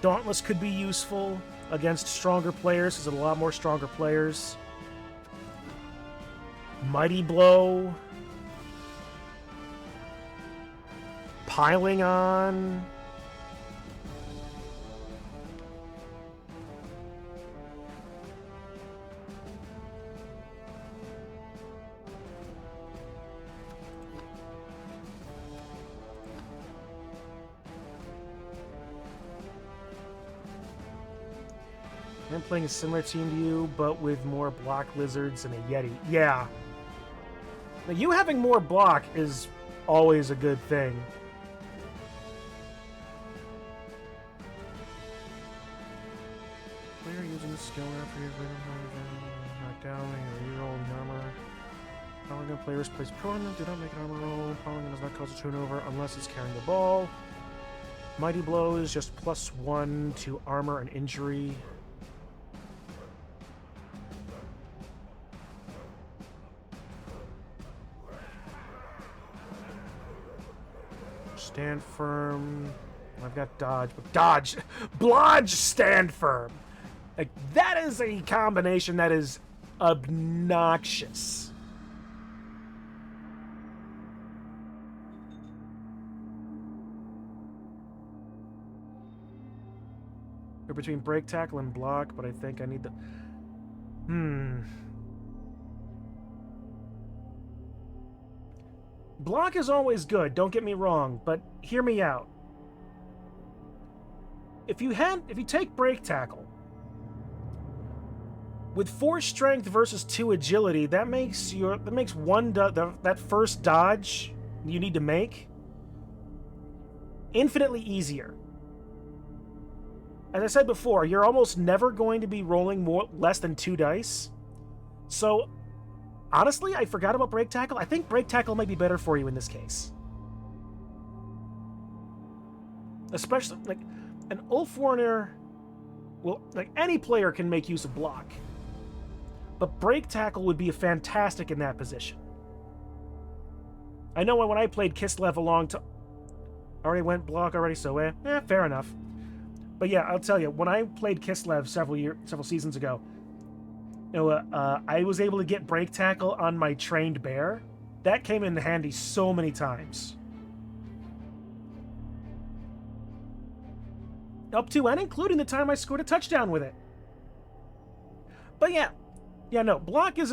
Dauntless could be useful against stronger players, because there's a lot more stronger players. Mighty Blow. Piling On. I'm playing a similar team to you, but with more block lizards and a Yeti. Yeah. Now, you having more block is always a good thing. Player using the skill after you've been knocked down and reroll the armor. Following gun players place prone, do not make an armor roll. Following gun does not cause a turnover unless it's carrying the ball. Mighty Blow is just +1 to armor and injury. Stand firm. I've got dodge, but dodge, blodge, stand firm. Like, that is a combination that is obnoxious. They're between break, tackle, and block, but I think I need the... Block is always good, don't get me wrong, but hear me out. If you take break tackle with 4 strength versus 2 agility, that makes that first dodge you need to make infinitely easier. As I said before, you're almost never going to be rolling less than 2 dice. So honestly, I forgot about break tackle. I think break tackle might be better for you in this case. Especially, like, an Ulf Warner, well, like, any player can make use of block. But break tackle would be fantastic in that position. I know when I played Kislev a long time... Already went block already, so fair enough. But yeah, I'll tell you, when I played Kislev several seasons ago, I was able to get break tackle on my trained bear. That came in handy so many times. Up to and including the time I scored a touchdown with it. But yeah, no, block is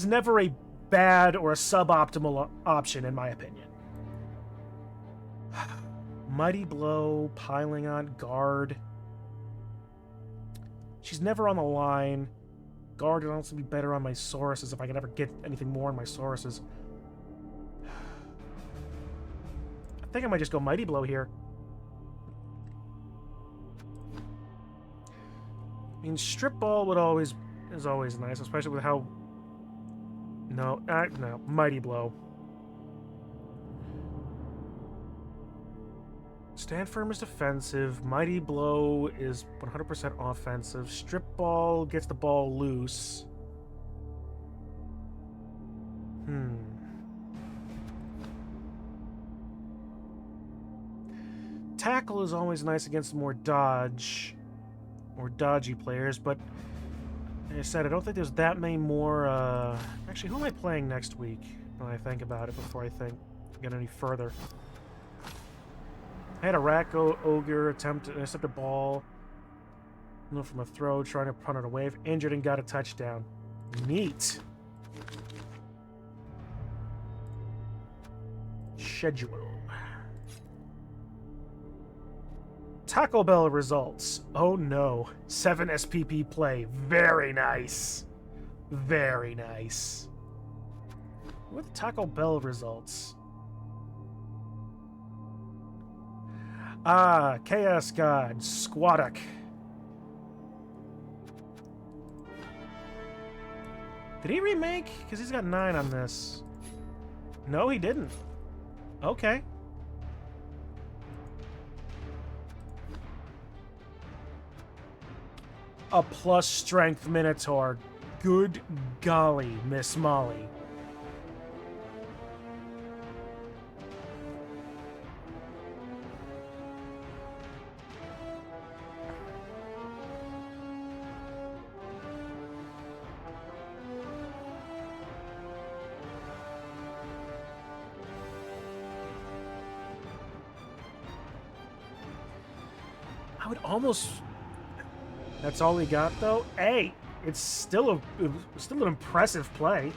never a bad or a suboptimal option in my opinion. Mighty Blow, Piling On, Guard. She's never on the line. Guard would also be better on my Sauruses if I could ever get anything more on my Sauruses. I think I might just go Mighty Blow here. I mean, Strip Ball is always nice, especially with how... No, Mighty Blow. Stand Firm is defensive. Mighty Blow is 100% offensive. Strip Ball gets the ball loose. Tackle is always nice against more dodge or dodgy players, but Like I said, I don't think there's that many more, Actually, who am I playing next week? When I think about it, before I get any further. I had a Ogre attempt to intercept a ball. From a throw, trying to punt it away. Injured and got a touchdown. Neat. Schedule. Taco Bell results. Oh no. 7 SPP play. Very nice. Very nice. What are the Taco Bell results? Ah, Chaos God, Squadak. Did he remake? Because he's got 9 on this. No, he didn't. Okay. A plus strength Minotaur. Good golly, Miss Molly. I would almost... That's all he got, though? Hey, it's still an impressive play.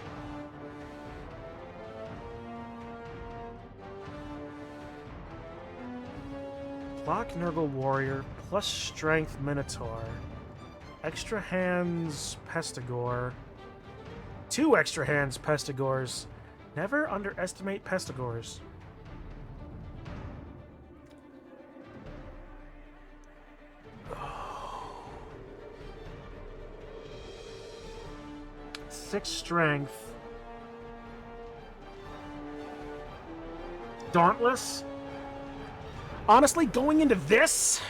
Block Nurgle Warrior, plus Strength Minotaur. Extra Hands Pestigore. 2 extra hands Pestigores. Never underestimate Pestigores. Six strength. Dauntless. Honestly, going into this.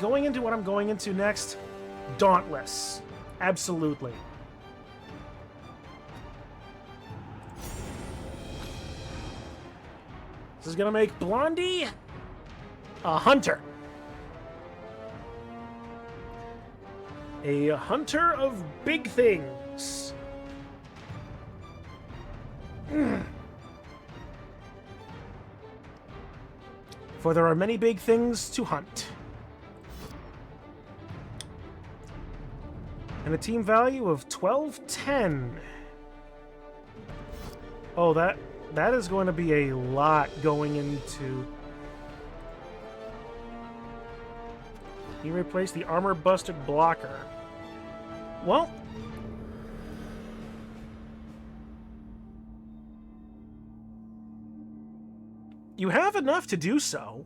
Going into what I'm going into next, Dauntless. Absolutely. This is gonna make Blondie a hunter. A hunter of big things. For there are many big things to hunt. And a team value of 1210. Oh, that is going to be a lot going into... You replace the armor-busted blocker. Well... You have enough to do so.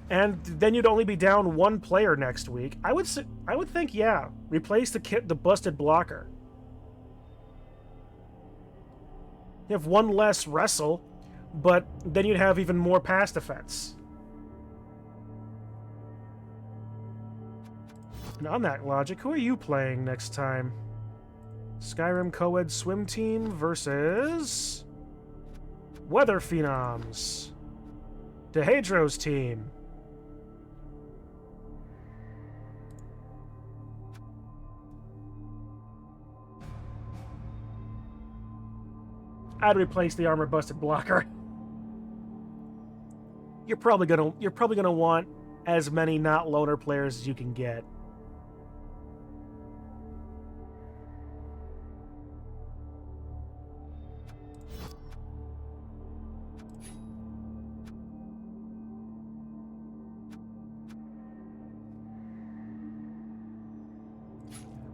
And then you'd only be down 1 player next week. I would think, yeah, replace the busted blocker. You have 1 less wrestle, but then you'd have even more pass defense. And on that logic, who are you playing next time? Skyrim Co-ed Swim Team versus Weather Phenoms. Dehedro's team. I'd replace the armor busted blocker. You're probably gonna want as many not loner players as you can get.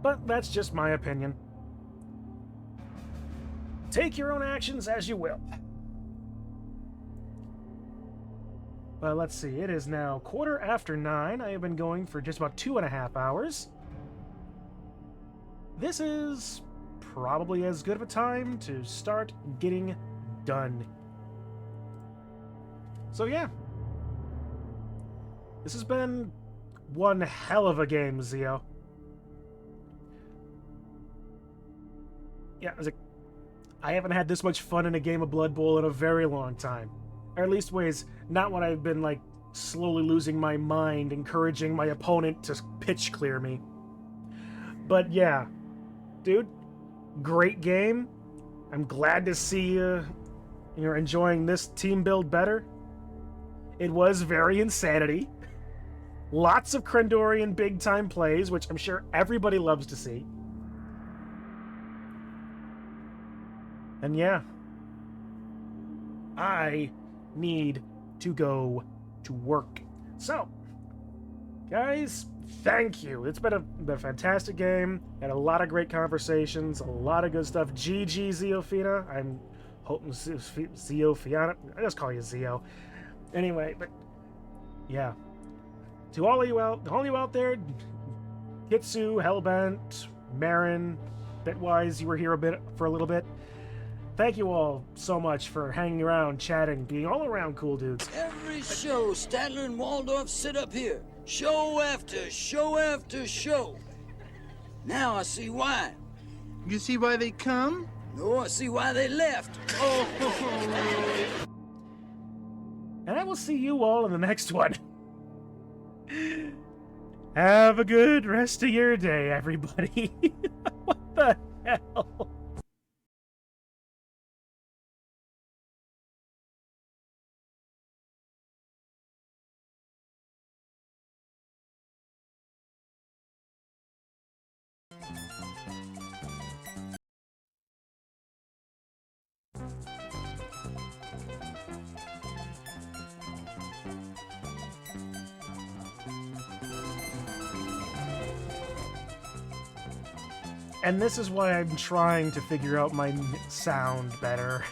But that's just my opinion. Take your own actions as you will. Well, let's see. It is now 9:15. I have been going for just about 2.5 hours. This is probably as good of a time to start getting done. So yeah. This has been one hell of a game, Zio. Yeah, I haven't had this much fun in a game of Blood Bowl in a very long time. Or at least ways, not when I've been, like, slowly losing my mind, encouraging my opponent to pitch clear me. But yeah, dude, great game. I'm glad to see you're enjoying this team build better. It was very insanity. Lots of Krendorian big-time plays, which I'm sure everybody loves to see. And yeah, I need to go to work. So, guys, thank you. It's been a fantastic game. Had a lot of great conversations, a lot of good stuff. GG, Zeofina. I'm hoping Zeofiana. I just call you Zeo. Anyway, but yeah. To all of you out there, Kitsu, Hellbent, Marrin, Bitwise, you were here for a little bit. Thank you all so much for hanging around, chatting, being all around cool dudes. Every show, Statler and Waldorf sit up here. Show after show after show. Now I see why. You see why they come? No, I see why they left. Oh. And I will see you all in the next one. Have a good rest of your day, everybody. What the hell? And this is why I'm trying to figure out my sound better.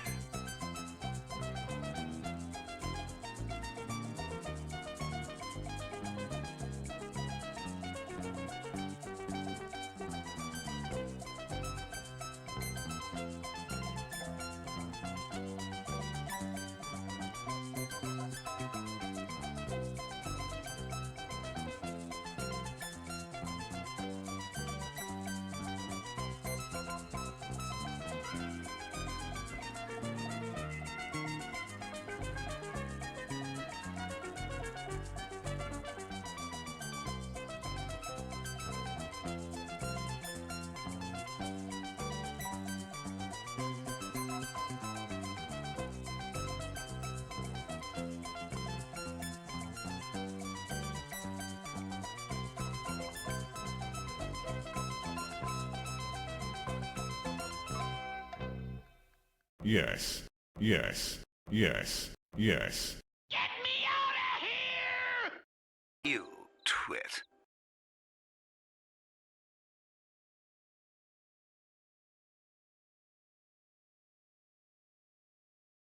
Yes, yes, yes, yes. Get me out of here! You twit.